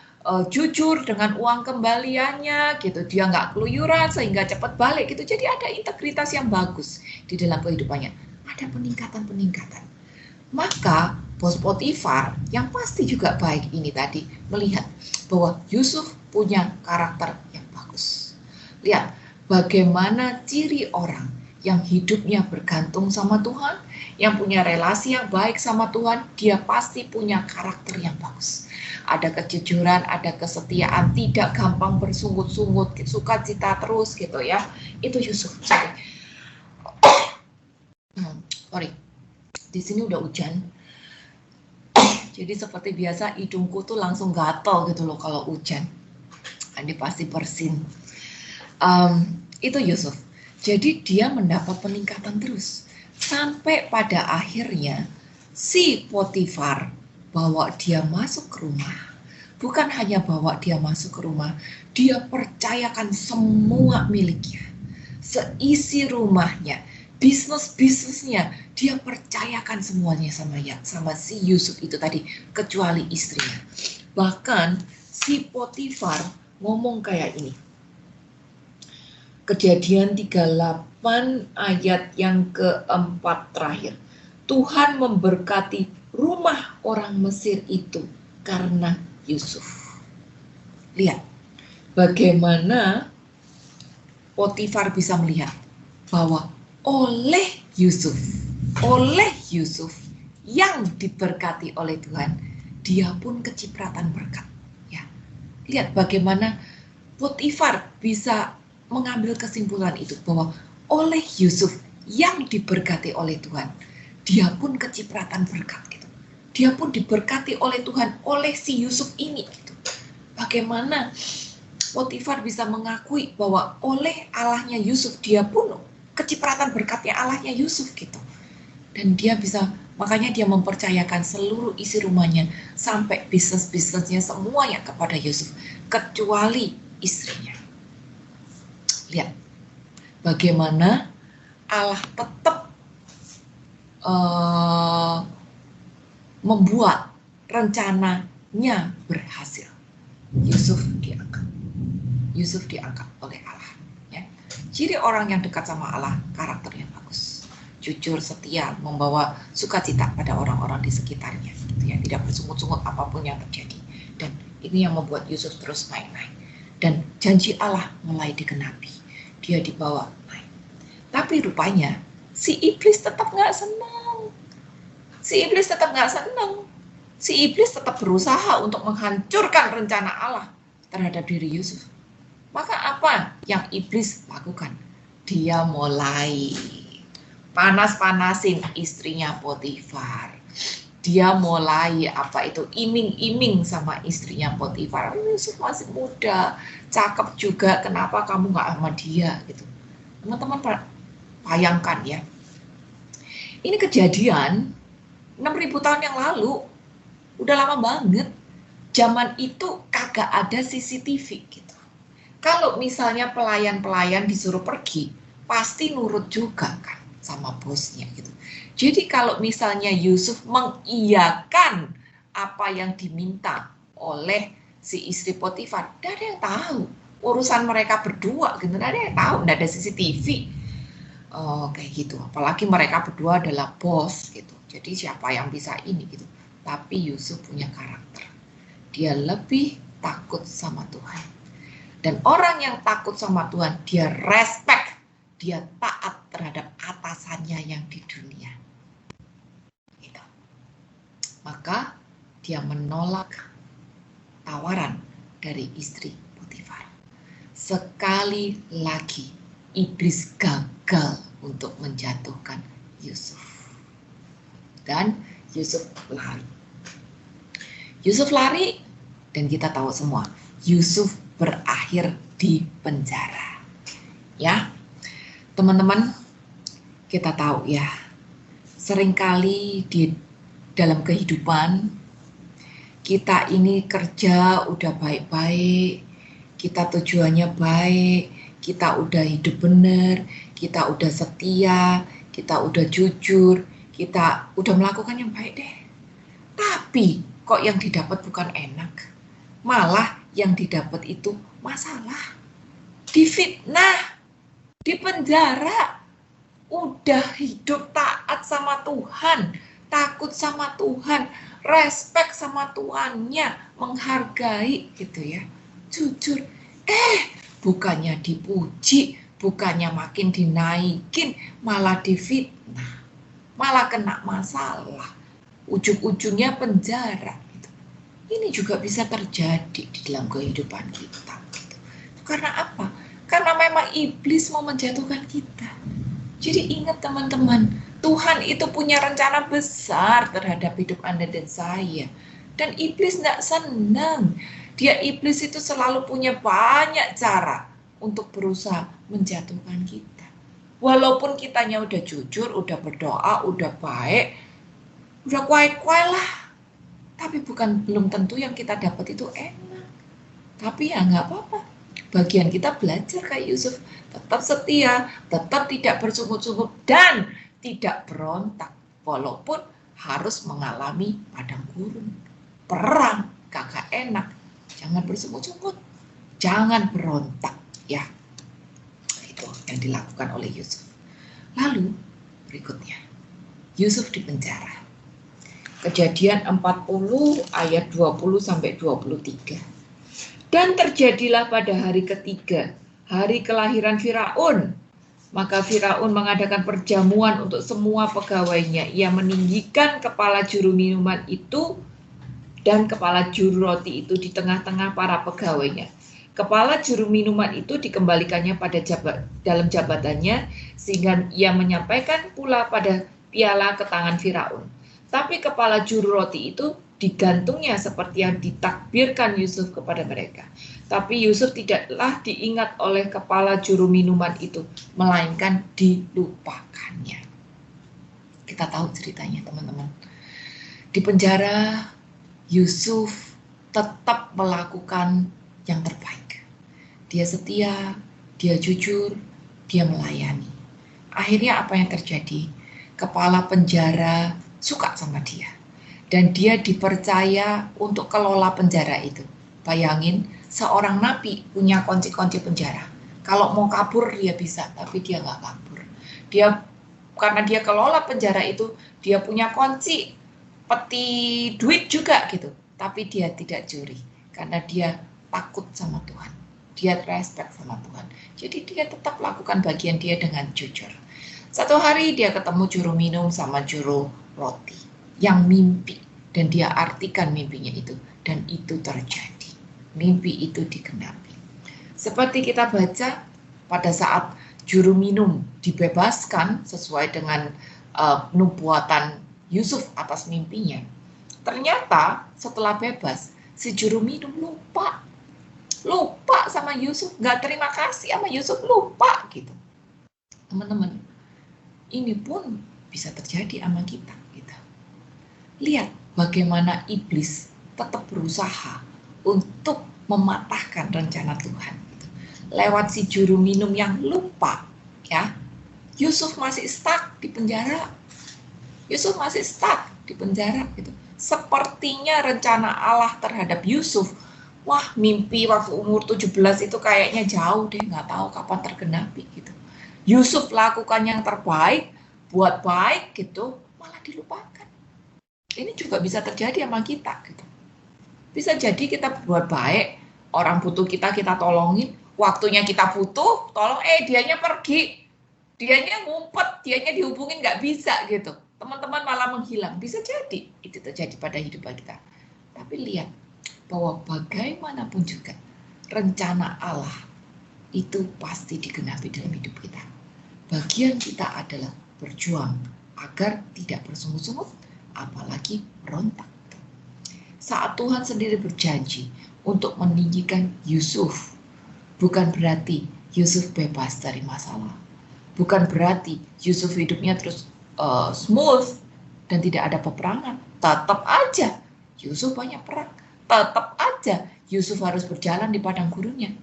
jujur dengan uang kembaliannya gitu, dia nggak keluyuran sehingga cepat balik gitu. Jadi ada integritas yang bagus di dalam kehidupannya, ada peningkatan-peningkatan. Maka bos Potifar yang pasti juga baik ini tadi melihat bahwa Yusuf punya karakter yang bagus. Lihat bagaimana ciri orang yang hidupnya bergantung sama Tuhan, yang punya relasi yang baik sama Tuhan, dia pasti punya karakter yang bagus. Ada kejujuran, ada kesetiaan, tidak gampang bersungut-sungut, sukacita terus gitu ya. Itu Yusuf. Sorry. Di sini udah hujan. Jadi seperti biasa hidungku tuh langsung gatel gitu loh kalau hujan. Ini pasti bersin. Itu Yusuf. Jadi dia mendapat peningkatan terus. Sampai pada akhirnya si Potifar bawa dia masuk ke rumah. Bukan hanya bawa dia masuk ke rumah, dia percayakan semua miliknya. Seisi rumahnya, bisnisnya, dia percayakan semuanya sama si Yusuf itu tadi, kecuali istrinya. Bahkan si Potifar ngomong kayak ini. Kejadian 38 ayat yang keempat terakhir. Tuhan memberkati rumah orang Mesir itu karena Yusuf. Lihat bagaimana Potifar bisa melihat bahwa oleh Yusuf yang diberkati oleh Tuhan, dia pun kecipratan berkat. Ya, lihat bagaimana Potifar bisa mengambil kesimpulan itu bahwa oleh Yusuf yang diberkati oleh Tuhan, dia pun kecipratan berkat gitu. Dia pun diberkati oleh Tuhan oleh si Yusuf ini gitu. Bagaimana Potifar bisa mengakui bahwa oleh Allahnya Yusuf dia pun kecipratan berkatnya Allahnya Yusuf gitu. Dan dia bisa, makanya dia mempercayakan seluruh isi rumahnya sampai bisnisnya semuanya kepada Yusuf, kecuali istrinya. Lihat bagaimana Allah tetap membuat rencananya berhasil. Yusuf diangkat oleh Allah. Ya. Ciri orang yang dekat sama Allah, karakter yang bagus, jujur, setia, membawa sukacita pada orang-orang di sekitarnya, gitu ya, tidak bersungut-sungut apapun yang terjadi. Dan ini yang membuat Yusuf terus naik-naik. Dan janji Allah mulai digenapi. Dia dibawa naik. Tapi rupanya si iblis tetap nggak senang. Si iblis tetap berusaha untuk menghancurkan rencana Allah terhadap diri Yusuf. Maka apa yang iblis lakukan? Dia mulai panas-panasin istrinya Potifar. Dia mulai iming-iming sama istrinya Potifar. Yusuf masih muda, cakep juga, kenapa kamu nggak sama dia gitu. Teman-teman bayangkan ya, ini kejadian 6.000 tahun yang lalu, udah lama banget. Zaman itu kagak ada CCTV gitu. Kalau misalnya pelayan-pelayan disuruh pergi, pasti nurut juga kan sama bosnya gitu. Jadi kalau misalnya Yusuf mengiyakan apa yang diminta oleh si istri Potifar, tidak ada yang tahu. Urusan mereka berdua gitu, tidak ada yang tahu, tidak ada CCTV. Kayak gitu. Apalagi mereka berdua adalah bos gitu. Jadi siapa yang bisa ini gitu. Tapi Yusuf punya karakter. Dia lebih takut sama Tuhan. Dan orang yang takut sama Tuhan, dia respect, dia taat terhadap atasannya yang di dunia. Gitu. Maka dia menolak tawaran dari istri Potifar. Sekali lagi iblis gagal untuk menjatuhkan Yusuf. Dan Yusuf lari. Yusuf lari dan kita tahu semua, Yusuf berakhir di penjara. Ya, teman-teman, kita tahu ya, seringkali di dalam kehidupan kita ini kerja udah baik-baik, kita tujuannya baik, kita udah hidup benar, kita udah setia, kita udah jujur, kita udah melakukan yang baik deh. Tapi kok yang didapat bukan enak, malah yang didapat itu masalah, difitnah, di penjara. Udah hidup taat sama Tuhan, takut sama Tuhan, respect sama Tuhannya, menghargai gitu ya. Jujur, bukannya dipuji, bukannya makin dinaikin, malah difitnah, malah kena masalah, ujung-ujungnya penjara. Gitu. Ini juga bisa terjadi di dalam kehidupan kita. Gitu. Karena apa? Karena memang iblis mau menjatuhkan kita. Jadi ingat teman-teman, Tuhan itu punya rencana besar terhadap hidup Anda dan saya. Dan iblis tidak senang. Iblis itu selalu punya banyak cara untuk berusaha menjatuhkan kita. Walaupun kitanya udah jujur, udah berdoa, udah baik, udah kuai-kuai lah. Tapi belum tentu yang kita dapat itu enak. Tapi ya nggak apa-apa. Bagian kita belajar kayak Yusuf, tetap setia, tetap tidak bersungut-sungut, dan tidak berontak, walaupun harus mengalami padang gurun. Perang, kagak enak, jangan bersungut-sungut, jangan berontak, ya. Itu yang dilakukan oleh Yusuf. Lalu, berikutnya, Yusuf di penjara. Kejadian 40 ayat 20-23. Dan terjadilah pada hari ketiga, hari kelahiran Firaun. Maka Firaun mengadakan perjamuan untuk semua pegawainya. Ia meninggikan kepala juru minuman itu dan kepala juru roti itu di tengah-tengah para pegawainya. Kepala juru minuman itu dikembalikannya pada dalam jabatannya, sehingga ia menyampaikan pula pada piala ke tangan Firaun. Tapi kepala juru roti itu digantungnya seperti yang ditakbirkan Yusuf kepada mereka. Tapi Yusuf tidaklah diingat oleh kepala juru minuman itu, melainkan dilupakannya. Kita tahu ceritanya, teman-teman. Di penjara, Yusuf tetap melakukan yang terbaik. Dia setia, dia jujur, dia melayani. Akhirnya apa yang terjadi? Kepala penjara suka sama dia. Dan dia dipercaya untuk kelola penjara itu. Bayangin, seorang nabi punya kunci-kunci penjara. Kalau mau kabur dia bisa, tapi dia nggak kabur. Karena dia kelola penjara itu, dia punya kunci peti duit juga gitu. Tapi dia tidak curi, karena dia takut sama Tuhan. Dia respect sama Tuhan. Jadi dia tetap lakukan bagian dia dengan jujur. Satu hari dia ketemu juru minum sama juru roti yang mimpi, dan dia artikan mimpinya itu, dan itu terjadi. Mimpi itu digenapi. Seperti kita baca pada saat juru minum dibebaskan sesuai dengan nubuatan Yusuf atas mimpinya. Ternyata setelah bebas, si juru minum lupa sama Yusuf, nggak terima kasih sama Yusuf, lupa gitu. Teman-teman, ini pun bisa terjadi sama kita. Lihat bagaimana iblis tetap berusaha untuk mematahkan rencana Tuhan. Lewat si juru minum yang lupa, ya. Yusuf masih stuck di penjara. Gitu. Sepertinya rencana Allah terhadap Yusuf, wah, mimpi waktu umur 17 itu kayaknya jauh deh, nggak tahu kapan tergenapi gitu. Yusuf lakukan yang terbaik, buat baik gitu, malah dilupakan. Ini juga bisa terjadi sama kita gitu. Bisa jadi kita berbuat baik, orang butuh kita tolongin, waktunya kita butuh, tolong, dianya pergi, dianya ngumpet, dianya dihubungin nggak bisa gitu. Teman-teman malah menghilang, bisa jadi itu terjadi pada hidup kita. Tapi lihat bahwa bagaimanapun juga rencana Allah itu pasti digenapi dalam hidup kita. Bagian kita adalah berjuang agar tidak bersungut-sungut, apalagi berontak. Saat Tuhan sendiri berjanji untuk meninggikan Yusuf, bukan berarti Yusuf bebas dari masalah. Bukan berarti Yusuf hidupnya terus smooth dan tidak ada peperangan. Tetap aja Yusuf banyak perang. Tetap aja Yusuf harus berjalan di padang gurunnya.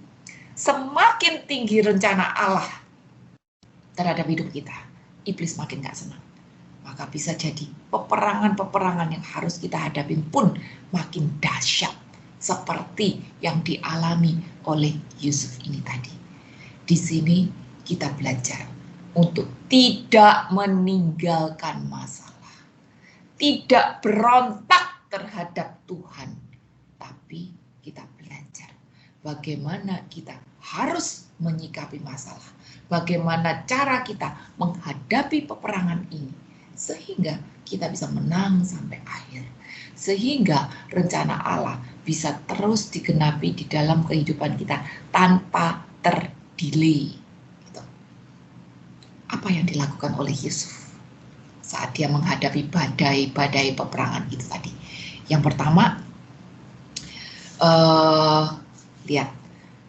Semakin tinggi rencana Allah terhadap hidup kita, iblis makin gak senang. Maka bisa jadi peperangan-peperangan yang harus kita hadapin pun makin dahsyat, seperti yang dialami oleh Yusuf ini tadi. Di sini kita belajar untuk tidak meninggalkan masalah, tidak berontak terhadap Tuhan, tapi kita belajar bagaimana kita harus menyikapi masalah, bagaimana cara kita menghadapi peperangan ini, sehingga kita bisa menang sampai akhir, sehingga rencana Allah bisa terus digenapi di dalam kehidupan kita tanpa terdelay. Gitu. Apa yang dilakukan oleh Yusuf saat dia menghadapi badai-badai peperangan itu tadi? Yang pertama, lihat,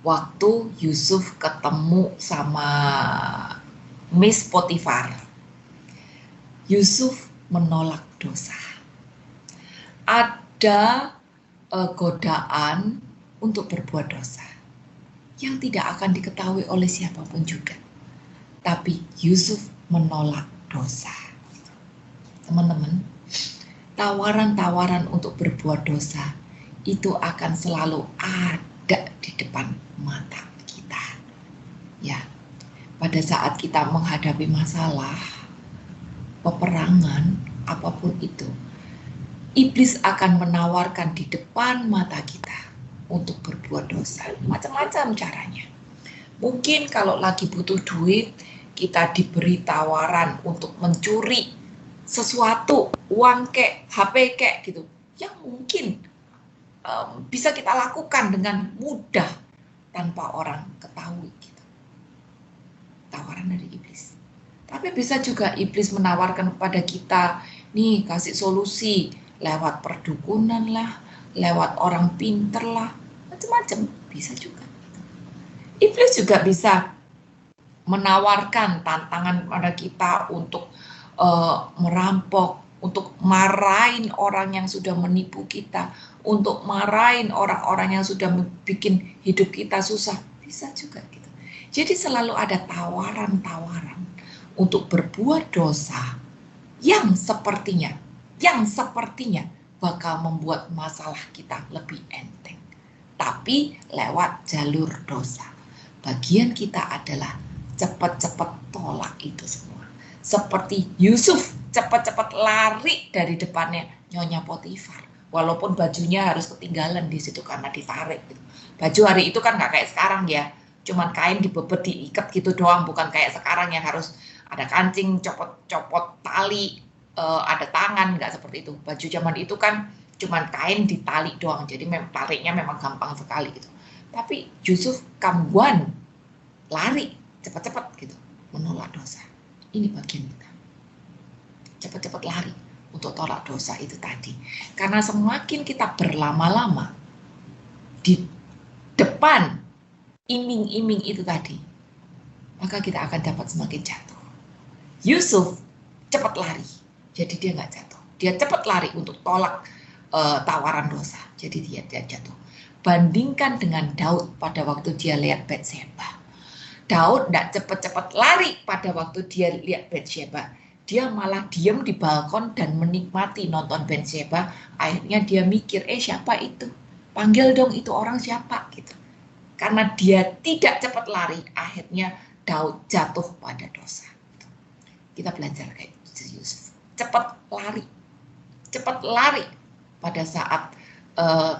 waktu Yusuf ketemu sama Miss Potifar, Yusuf menolak dosa. Ada godaan untuk berbuat dosa yang tidak akan diketahui oleh siapapun juga. Tapi Yusuf menolak dosa. Teman-teman, tawaran-tawaran untuk berbuat dosa itu akan selalu ada di depan mata kita. Ya, pada saat kita menghadapi masalah, peperangan, apapun itu, iblis akan menawarkan di depan mata kita untuk berbuat dosa. Macam-macam caranya. Mungkin kalau lagi butuh duit, kita diberi tawaran untuk mencuri sesuatu, uang kek, HP kek gitu, yang mungkin bisa kita lakukan dengan mudah tanpa orang ketahui gitu. Tawaran dari iblis. Tapi bisa juga iblis menawarkan kepada kita, nih kasih solusi lewat perdukunan lah, lewat orang pinter lah, macam-macam, bisa juga. Iblis juga bisa menawarkan tantangan pada kita untuk merampok, untuk marahin orang yang sudah menipu kita, untuk marahin orang-orang yang sudah bikin hidup kita susah, bisa juga gitu. Jadi selalu ada tawaran-tawaran untuk berbuat dosa yang sepertinya bakal membuat masalah kita lebih enteng. Tapi lewat jalur dosa. Bagian kita adalah cepat-cepat tolak itu semua. Seperti Yusuf cepat-cepat lari dari depannya Nyonya Potifar. Walaupun bajunya harus ketinggalan di situ karena ditarik. Gitu. Baju hari itu kan nggak kayak sekarang ya. Cuman kain dibebet, diikat gitu doang. Bukan kayak sekarang yang harus ada kancing, copot-copot tali, ada tangan, nggak seperti itu. Baju zaman itu kan cuman kain ditali doang. Jadi tariknya memang gampang sekali gitu. Tapi Yusuf kambuan, lari cepat-cepat gitu, menolak dosa. Ini bagian kita. Cepat-cepat lari untuk tolak dosa itu tadi. Karena semakin kita berlama-lama di depan iming-iming itu tadi, maka kita akan dapat semakin jatuh. Yusuf cepat lari, jadi dia nggak jatuh. Dia cepat lari untuk tolak tawaran dosa, jadi dia jatuh. Bandingkan dengan Daud pada waktu dia lihat Batsheba. Daud tidak cepat-cepat lari pada waktu dia lihat Batsheba. Dia malah diam di balkon dan menikmati nonton Batsheba. Akhirnya dia mikir, siapa itu? Panggil dong itu orang siapa? Gitu. Karena dia tidak cepat lari, akhirnya Daud jatuh pada dosa. Kita belajar kayak Yusuf. Cepat lari pada saat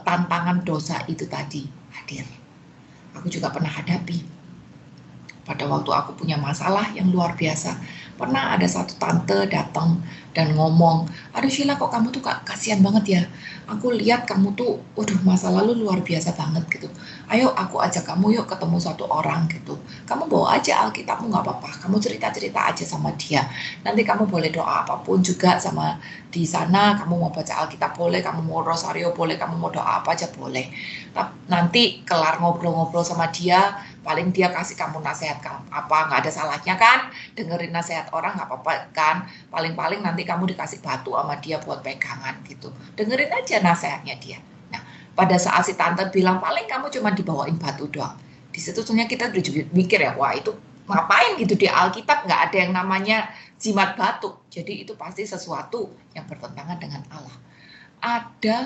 tantangan dosa itu tadi hadir. Aku juga pernah hadapi. Pada waktu aku punya masalah yang luar biasa, pernah ada satu tante datang dan ngomong, aduh Sheila kok kamu tuh kasihan banget ya, aku lihat kamu tuh, masa lalu luar biasa banget gitu, ayo aku ajak kamu yuk ketemu satu orang gitu, kamu bawa aja Alkitabmu nggak apa-apa, kamu cerita-cerita aja sama dia, nanti kamu boleh doa apapun juga sama di sana, kamu mau baca Alkitab boleh, kamu mau rosario boleh, kamu mau doa apa aja boleh, nanti kelar ngobrol-ngobrol sama dia, paling dia kasih kamu nasihat apa, nggak ada salahnya kan, dengerin nasihat orang nggak apa-apa kan, paling-paling nanti kamu dikasih batu sama dia buat pegangan gitu, dengerin aja nasihatnya dia. Nah, pada saat si tante bilang paling kamu cuma dibawain batu doang, di situ sebenarnya kita mikir ya, wah itu ngapain gitu di Alkitab nggak ada yang namanya jimat batu, jadi itu pasti sesuatu yang bertentangan dengan Allah. Ada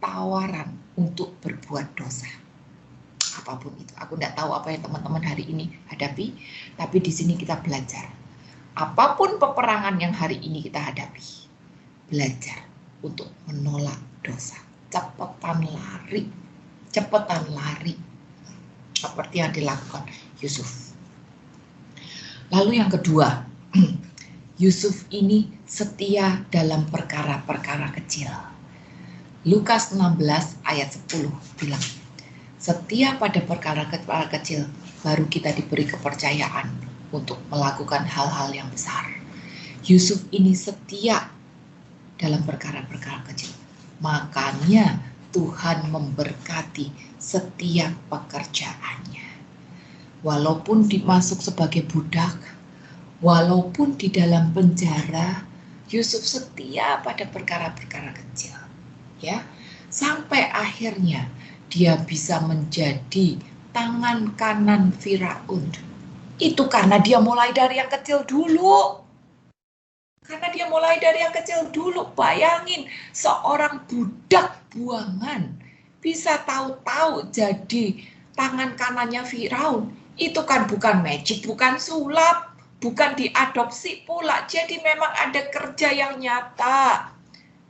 tawaran untuk berbuat dosa. Apapun itu, aku tidak tahu apa yang teman-teman hari ini hadapi, tapi di sini kita belajar. Apapun peperangan yang hari ini kita hadapi, belajar untuk menolak dosa. Cepetan lari. Seperti yang dilakukan Yusuf. Lalu yang kedua, Yusuf ini setia dalam perkara-perkara kecil. Lukas 16 ayat 10 bilang, setia pada perkara-perkara kecil, baru kita diberi kepercayaan untuk melakukan hal-hal yang besar. Yusuf ini setia dalam perkara-perkara kecil. Makanya Tuhan memberkati setiap pekerjaannya. Walaupun dimasuk sebagai budak, walaupun di dalam penjara, Yusuf setia pada perkara-perkara kecil. Ya, sampai akhirnya dia bisa menjadi tangan kanan Firaun. Itu karena dia mulai dari yang kecil dulu. Bayangin, seorang budak buangan bisa tahu-tahu jadi tangan kanannya Firaun. Itu kan bukan magic, bukan sulap, bukan diadopsi pula. Jadi memang ada kerja yang nyata.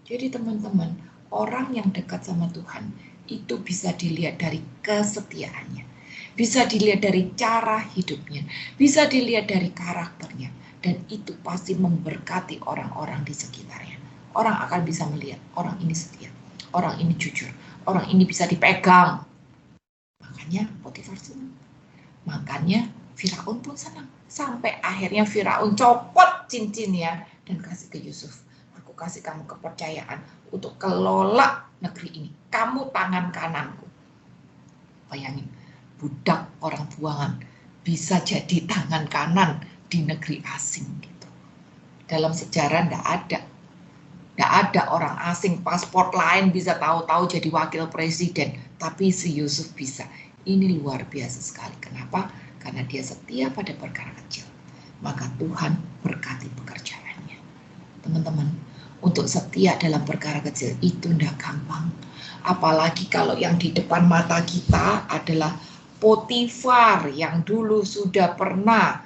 Jadi teman-teman, orang yang dekat sama Tuhan itu bisa dilihat dari kesetiaannya, bisa dilihat dari cara hidupnya, bisa dilihat dari karakternya, dan itu pasti memberkati orang-orang di sekitarnya. Orang akan bisa melihat orang ini setia, orang ini jujur, orang ini bisa dipegang. Makanya Potifar senang, makanya Firaun pun senang, sampai akhirnya Firaun copot cincinnya dan kasih ke Yusuf. Aku kasih kamu kepercayaan untuk kelola negeri ini. Kamu tangan kananku. Bayangin, budak orang buangan bisa jadi tangan kanan di negeri asing gitu. Dalam sejarah enggak ada orang asing paspor lain bisa tahu-tahu jadi wakil presiden, tapi si Yusuf bisa. Ini luar biasa sekali. Kenapa? Karena dia setia pada perkara kecil. Maka Tuhan berkati pekerjaannya. Teman-teman, untuk setia dalam perkara kecil itu tidak gampang. Apalagi kalau yang di depan mata kita adalah Potifar yang dulu sudah pernah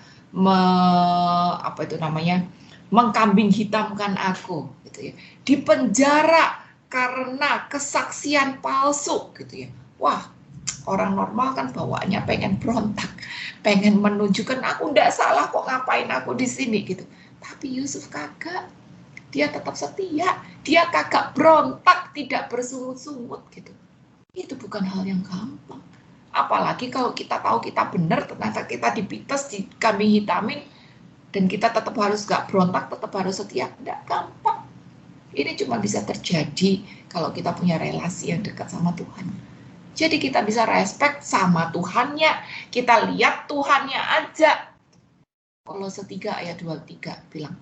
mengkambing hitamkan aku, gitu ya. Di penjara karena kesaksian palsu, gitu ya. Wah, orang normal kan bawaannya pengen berontak, pengen menunjukkan aku tidak salah kok, ngapain aku di sini gitu. Tapi Yusuf kagak. Dia tetap setia, dia kagak berontak, tidak bersungut-sungut gitu. Itu bukan hal yang gampang. Apalagi kalau kita tahu kita benar, ternyata kita dipites, dikambing hitamin, dan kita tetap harus gak berontak, tetap harus setia. Tidak gampang. Ini cuma bisa terjadi kalau kita punya relasi yang dekat sama Tuhan. Jadi kita bisa respect sama Tuhannya, kita lihat Tuhannya aja. Kolose 3 ayat 23 bilang,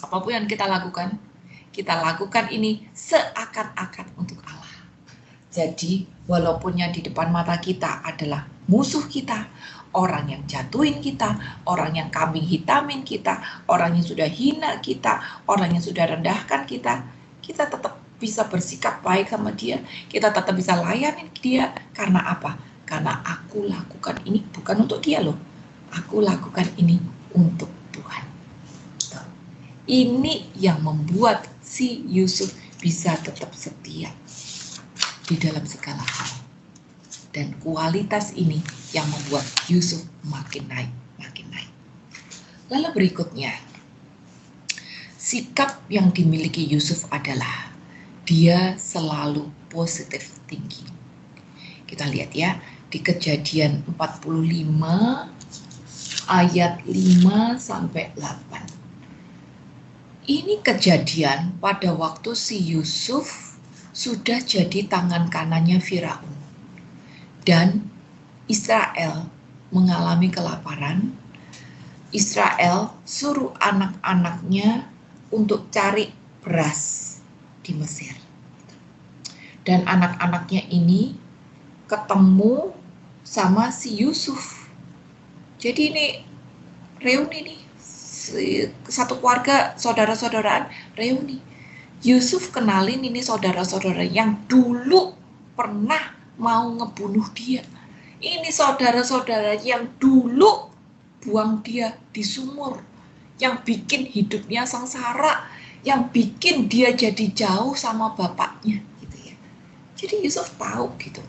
apapun yang kita lakukan ini seakan-akan untuk Allah. Jadi, walaupun yang di depan mata kita adalah musuh kita, orang yang jatuhin kita, orang yang kambing hitamin kita, orang yang sudah hina kita, orang yang sudah rendahkan kita tetap bisa bersikap baik sama dia, kita tetap bisa layanin dia. Karena apa? Karena aku lakukan ini bukan untuk dia loh. Aku lakukan ini untuk Tuhan. Ini yang membuat si Yusuf bisa tetap setia di dalam segala hal. Dan kualitas ini yang membuat Yusuf makin naik. Lalu berikutnya, sikap yang dimiliki Yusuf adalah dia selalu positive thinking. Kita lihat ya, di Kejadian 45 ayat 5 sampai 8. Ini kejadian pada waktu si Yusuf sudah jadi tangan kanannya Firaun. Dan Israel mengalami kelaparan. Israel suruh anak-anaknya untuk cari beras di Mesir. Dan anak-anaknya ini ketemu sama si Yusuf. Jadi ini reuni nih. Satu keluarga, saudara-saudaraan reuni. Yusuf kenalin ini saudara-saudara yang dulu pernah mau ngebunuh dia. Ini saudara-saudara yang dulu buang dia di sumur, yang bikin hidupnya sengsara, yang bikin dia jadi jauh sama bapaknya gitu ya. Jadi Yusuf tahu gitu.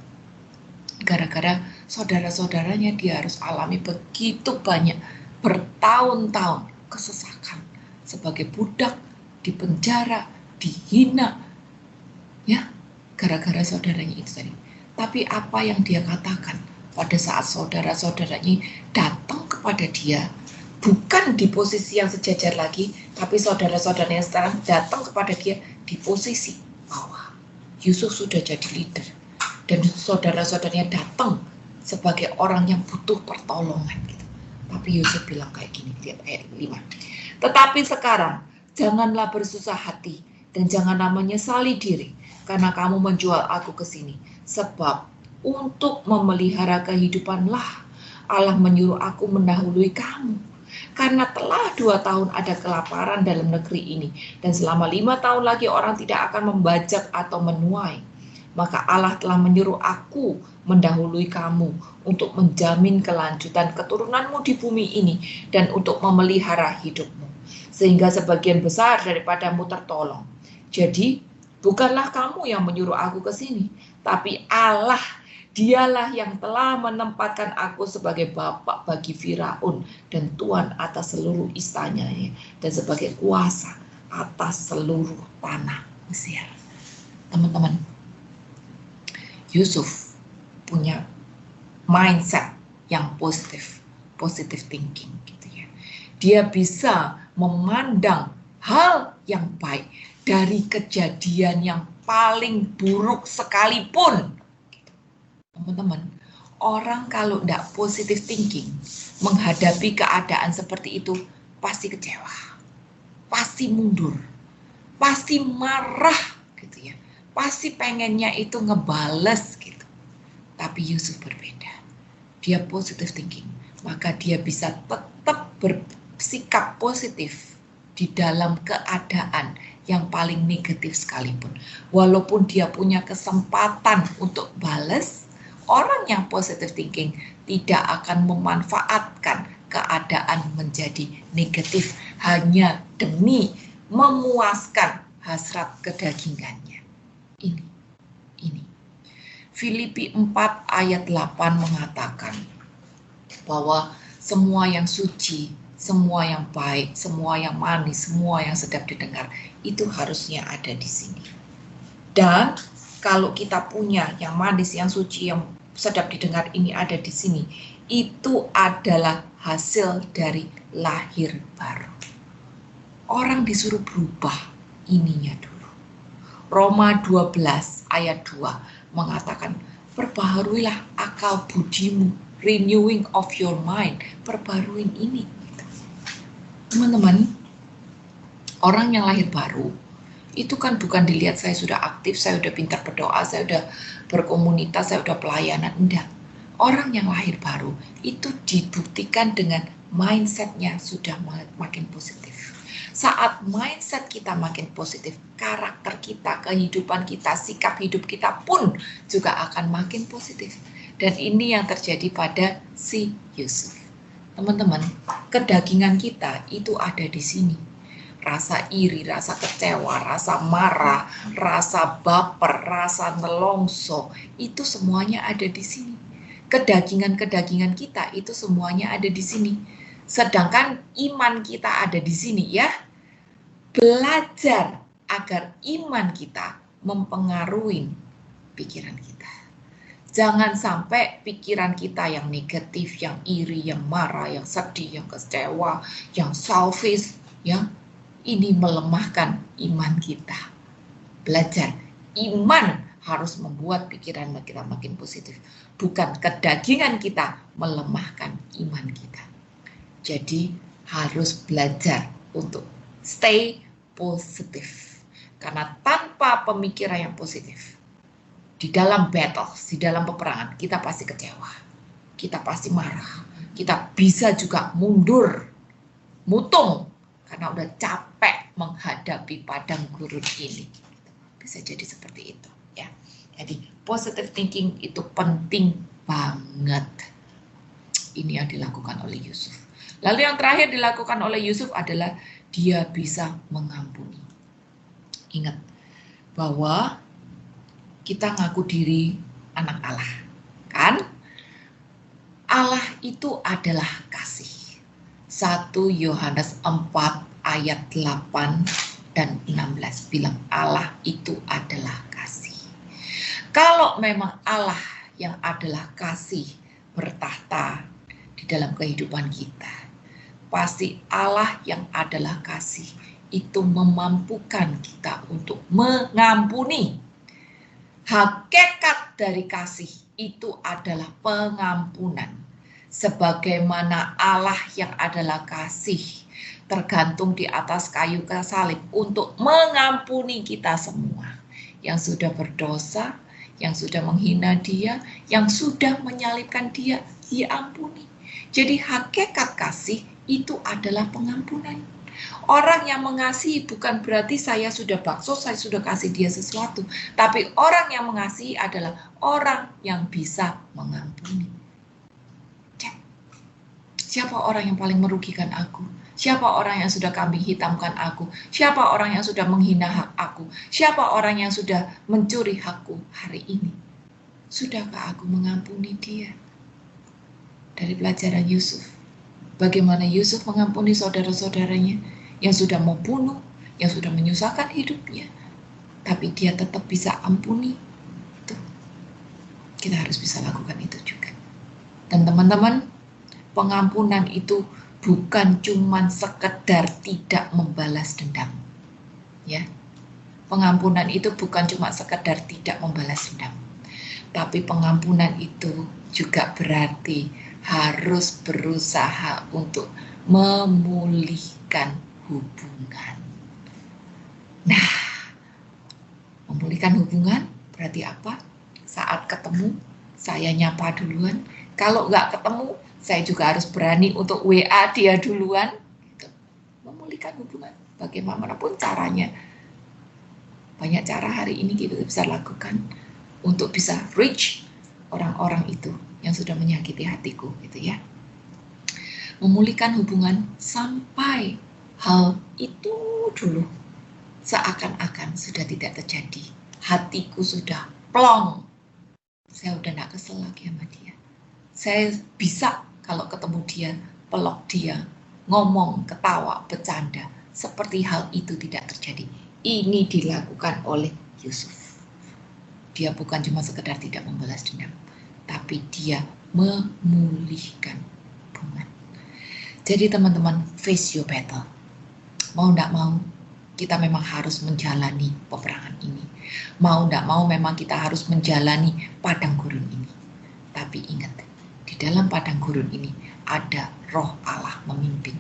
Gara-gara saudara-saudaranya dia harus alami begitu banyak bertahun-tahun kesesakan sebagai budak, di penjara, dihina, ya, gara-gara saudaranya itu tadi. Tapi apa yang dia katakan pada saat saudara-saudaranya datang kepada dia, bukan di posisi yang sejajar lagi, tapi saudara-saudaranya sekarang datang kepada dia di posisi bawah. Yusuf sudah jadi leader, dan saudara-saudaranya datang sebagai orang yang butuh pertolongan gitu. Tapi Yusuf bilang kayak gini, lihat ayat 5. Tetapi sekarang janganlah bersusah hati dan janganlah menyesali diri karena kamu menjual aku ke sini, sebab untuk memelihara kehidupanlah Allah menyuruh aku mendahului kamu. Karena telah 2 tahun ada kelaparan dalam negeri ini, dan selama 5 tahun lagi orang tidak akan membajak atau menuai. Maka Allah telah menyuruh aku mendahului kamu untuk menjamin kelanjutan keturunanmu di bumi ini dan untuk memelihara hidupmu, sehingga sebagian besar daripadamu tertolong. Jadi bukanlah kamu yang menyuruh aku ke sini, tapi Allah, dialah yang telah menempatkan aku sebagai bapak bagi Firaun dan tuan atas seluruh istananya dan sebagai kuasa atas seluruh tanah Mesir. Teman-teman, Yusuf punya mindset yang positive thinking gitu ya. Dia bisa memandang hal yang baik dari kejadian yang paling buruk sekalipun. Teman-teman, orang kalau tidak positive thinking menghadapi keadaan seperti itu pasti kecewa, pasti mundur, pasti marah gitu ya, pasti pengennya itu ngebales gitu. Tapi Yusuf berbeda, dia positive thinking, maka dia bisa tetap bersikap positif di dalam keadaan yang paling negatif sekalipun. Walaupun dia punya kesempatan untuk balas, orang yang positive thinking tidak akan memanfaatkan keadaan menjadi negatif hanya demi memuaskan hasrat kedagingannya. Ini. Filipi 4 ayat 8 mengatakan bahwa semua yang suci, semua yang baik, semua yang manis, semua yang sedap didengar, itu harusnya ada di sini. Dan kalau kita punya yang manis, yang suci, yang sedap didengar ini ada di sini, itu adalah hasil dari lahir baru. Orang disuruh berubah ininya dulu. Roma 12 ayat 2 mengatakan, perbaharuilah akal budimu, renewing of your mind, perbaharuin ini. Teman-teman, orang yang lahir baru itu kan bukan dilihat saya sudah aktif, saya sudah pintar berdoa, saya sudah berkomunitas, saya sudah pelayanan. Enggak. Orang yang lahir baru itu dibuktikan dengan mindsetnya sudah makin positif. Saat mindset kita makin positif, karakter kita, kehidupan kita, sikap hidup kita pun juga akan makin positif. Dan ini yang terjadi pada si Yusuf. Teman-teman, kedagingan kita itu ada di sini. Rasa iri, rasa kecewa, rasa marah, rasa baper, rasa nelongso, itu semuanya ada di sini. Kedagingan-kedagingan kita itu semuanya ada di sini. Sedangkan iman kita ada di sini ya. Belajar agar iman kita mempengaruhi pikiran kita. Jangan sampai pikiran kita yang negatif, yang iri, yang marah, yang sedih, yang kecewa, yang selfish, ya, ini melemahkan iman kita. Belajar, iman harus membuat pikiran kita makin positif. Bukan kedagingan kita melemahkan iman kita. Jadi harus belajar untuk stay positif. Karena tanpa pemikiran yang positif, di dalam battle, di dalam peperangan, kita pasti kecewa. Kita pasti marah. Kita bisa juga mundur, mutung, karena udah capek menghadapi padang gurun ini. Bisa jadi seperti itu ya. Jadi positive thinking itu penting banget. Ini yang dilakukan oleh Yusuf. Lalu yang terakhir dilakukan oleh Yusuf adalah dia bisa mengampuni. Ingat bahwa kita ngaku diri anak Allah, kan? Allah itu adalah kasih. 1 Yohanes 4 ayat 8 dan 16 bilang Allah itu adalah kasih. Kalau memang Allah yang adalah kasih bertahta di dalam kehidupan kita, pasti Allah yang adalah kasih itu memampukan kita untuk mengampuni. Hakikat dari kasih itu adalah pengampunan. Sebagaimana Allah yang adalah kasih tergantung di atas kayu salib untuk mengampuni kita semua yang sudah berdosa, yang sudah menghina Dia, yang sudah menyalibkan Dia, diampuni. Jadi hakikat kasih itu adalah pengampunan. Orang yang mengasihi bukan berarti saya sudah bakso, saya sudah kasih dia sesuatu. Tapi orang yang mengasihi adalah orang yang bisa mengampuni. Cek. Siapa orang yang paling merugikan aku? Siapa orang yang sudah kambing hitamkan aku? Siapa orang yang sudah menghina hak aku? Siapa orang yang sudah mencuri hakku hari ini? Sudahkah aku mengampuni dia? Dari pelajaran Yusuf. Bagaimana Yusuf mengampuni saudara-saudaranya yang sudah membunuh, yang sudah menyusahkan hidupnya. Tapi dia tetap bisa ampuni. Tuh. Kita harus bisa lakukan itu juga. Dan teman-teman, pengampunan itu bukan cuma sekedar tidak membalas dendam. Ya. Pengampunan itu bukan cuma sekedar tidak membalas dendam. Tapi pengampunan itu juga berarti harus berusaha untuk memulihkan hubungan. Nah, memulihkan hubungan berarti apa? Saat ketemu, saya nyapa duluan. Kalau nggak ketemu, saya juga harus berani untuk WA dia duluan. Gitu. Memulihkan hubungan, bagaimanapun caranya. Banyak cara hari ini kita bisa lakukan untuk bisa reach orang-orang itu yang sudah menyakiti hatiku, gitu ya. Memulihkan hubungan sampai hal itu dulu seakan-akan sudah tidak terjadi. Hatiku sudah plong. Saya udah gak kesel lagi sama dia. Saya bisa kalau ketemu dia, peluk dia, ngomong, ketawa, bercanda. Seperti hal itu tidak terjadi. Ini dilakukan oleh Yusuf. Dia bukan cuma sekedar tidak membalas dendam, tapi dia memulihkan hubungan. Jadi teman-teman, face your battle. Mau tidak mau, kita memang harus menjalani peperangan ini. Mau tidak mau, memang kita harus menjalani padang gurun ini. Tapi ingat, di dalam padang gurun ini ada roh Allah memimpin.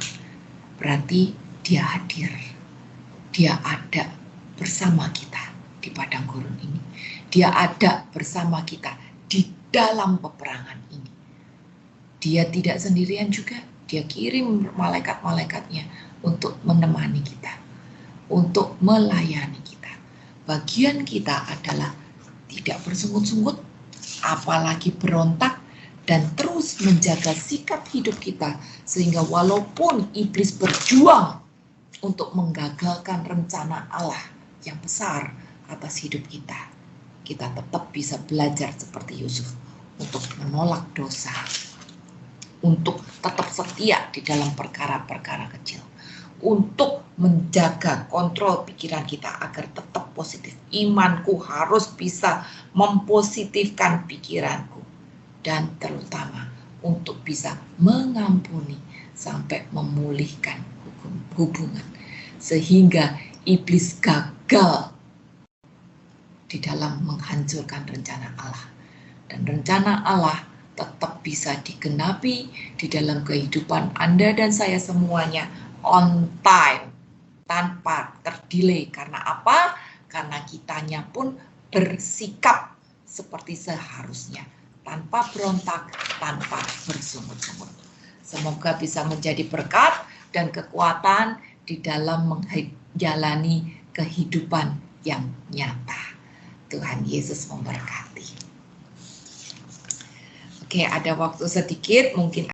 Berarti dia hadir. Dia ada bersama kita di padang gurun ini. Dia ada bersama kita di dalam peperangan ini. Dia tidak sendirian juga. Dia kirim malaikat-malaikatnya untuk menemani kita, untuk melayani kita. Bagian kita adalah tidak bersungut-sungut, apalagi berontak, dan terus menjaga sikap hidup kita, sehingga walaupun iblis berjuang untuk menggagalkan rencana Allah yang besar atas hidup kita, kita tetap bisa belajar seperti Yusuf untuk menolak dosa, untuk tetap setia di dalam perkara-perkara kecil, untuk menjaga kontrol pikiran kita agar tetap positif. Imanku harus bisa mempositifkan pikiranku, dan terutama untuk bisa mengampuni sampai memulihkan hubungan, sehingga iblis gagal di dalam menghancurkan rencana Allah. Dan rencana Allah tetap bisa digenapi di dalam kehidupan Anda dan saya semuanya on time, tanpa terdelay. Karena apa? Karena kitanya pun bersikap seperti seharusnya, tanpa berontak, tanpa bersungut-sungut. Semoga bisa menjadi berkat dan kekuatan di dalam menjalani kehidupan yang nyata. Tuhan Yesus memberkati. Oke, ada waktu sedikit, mungkin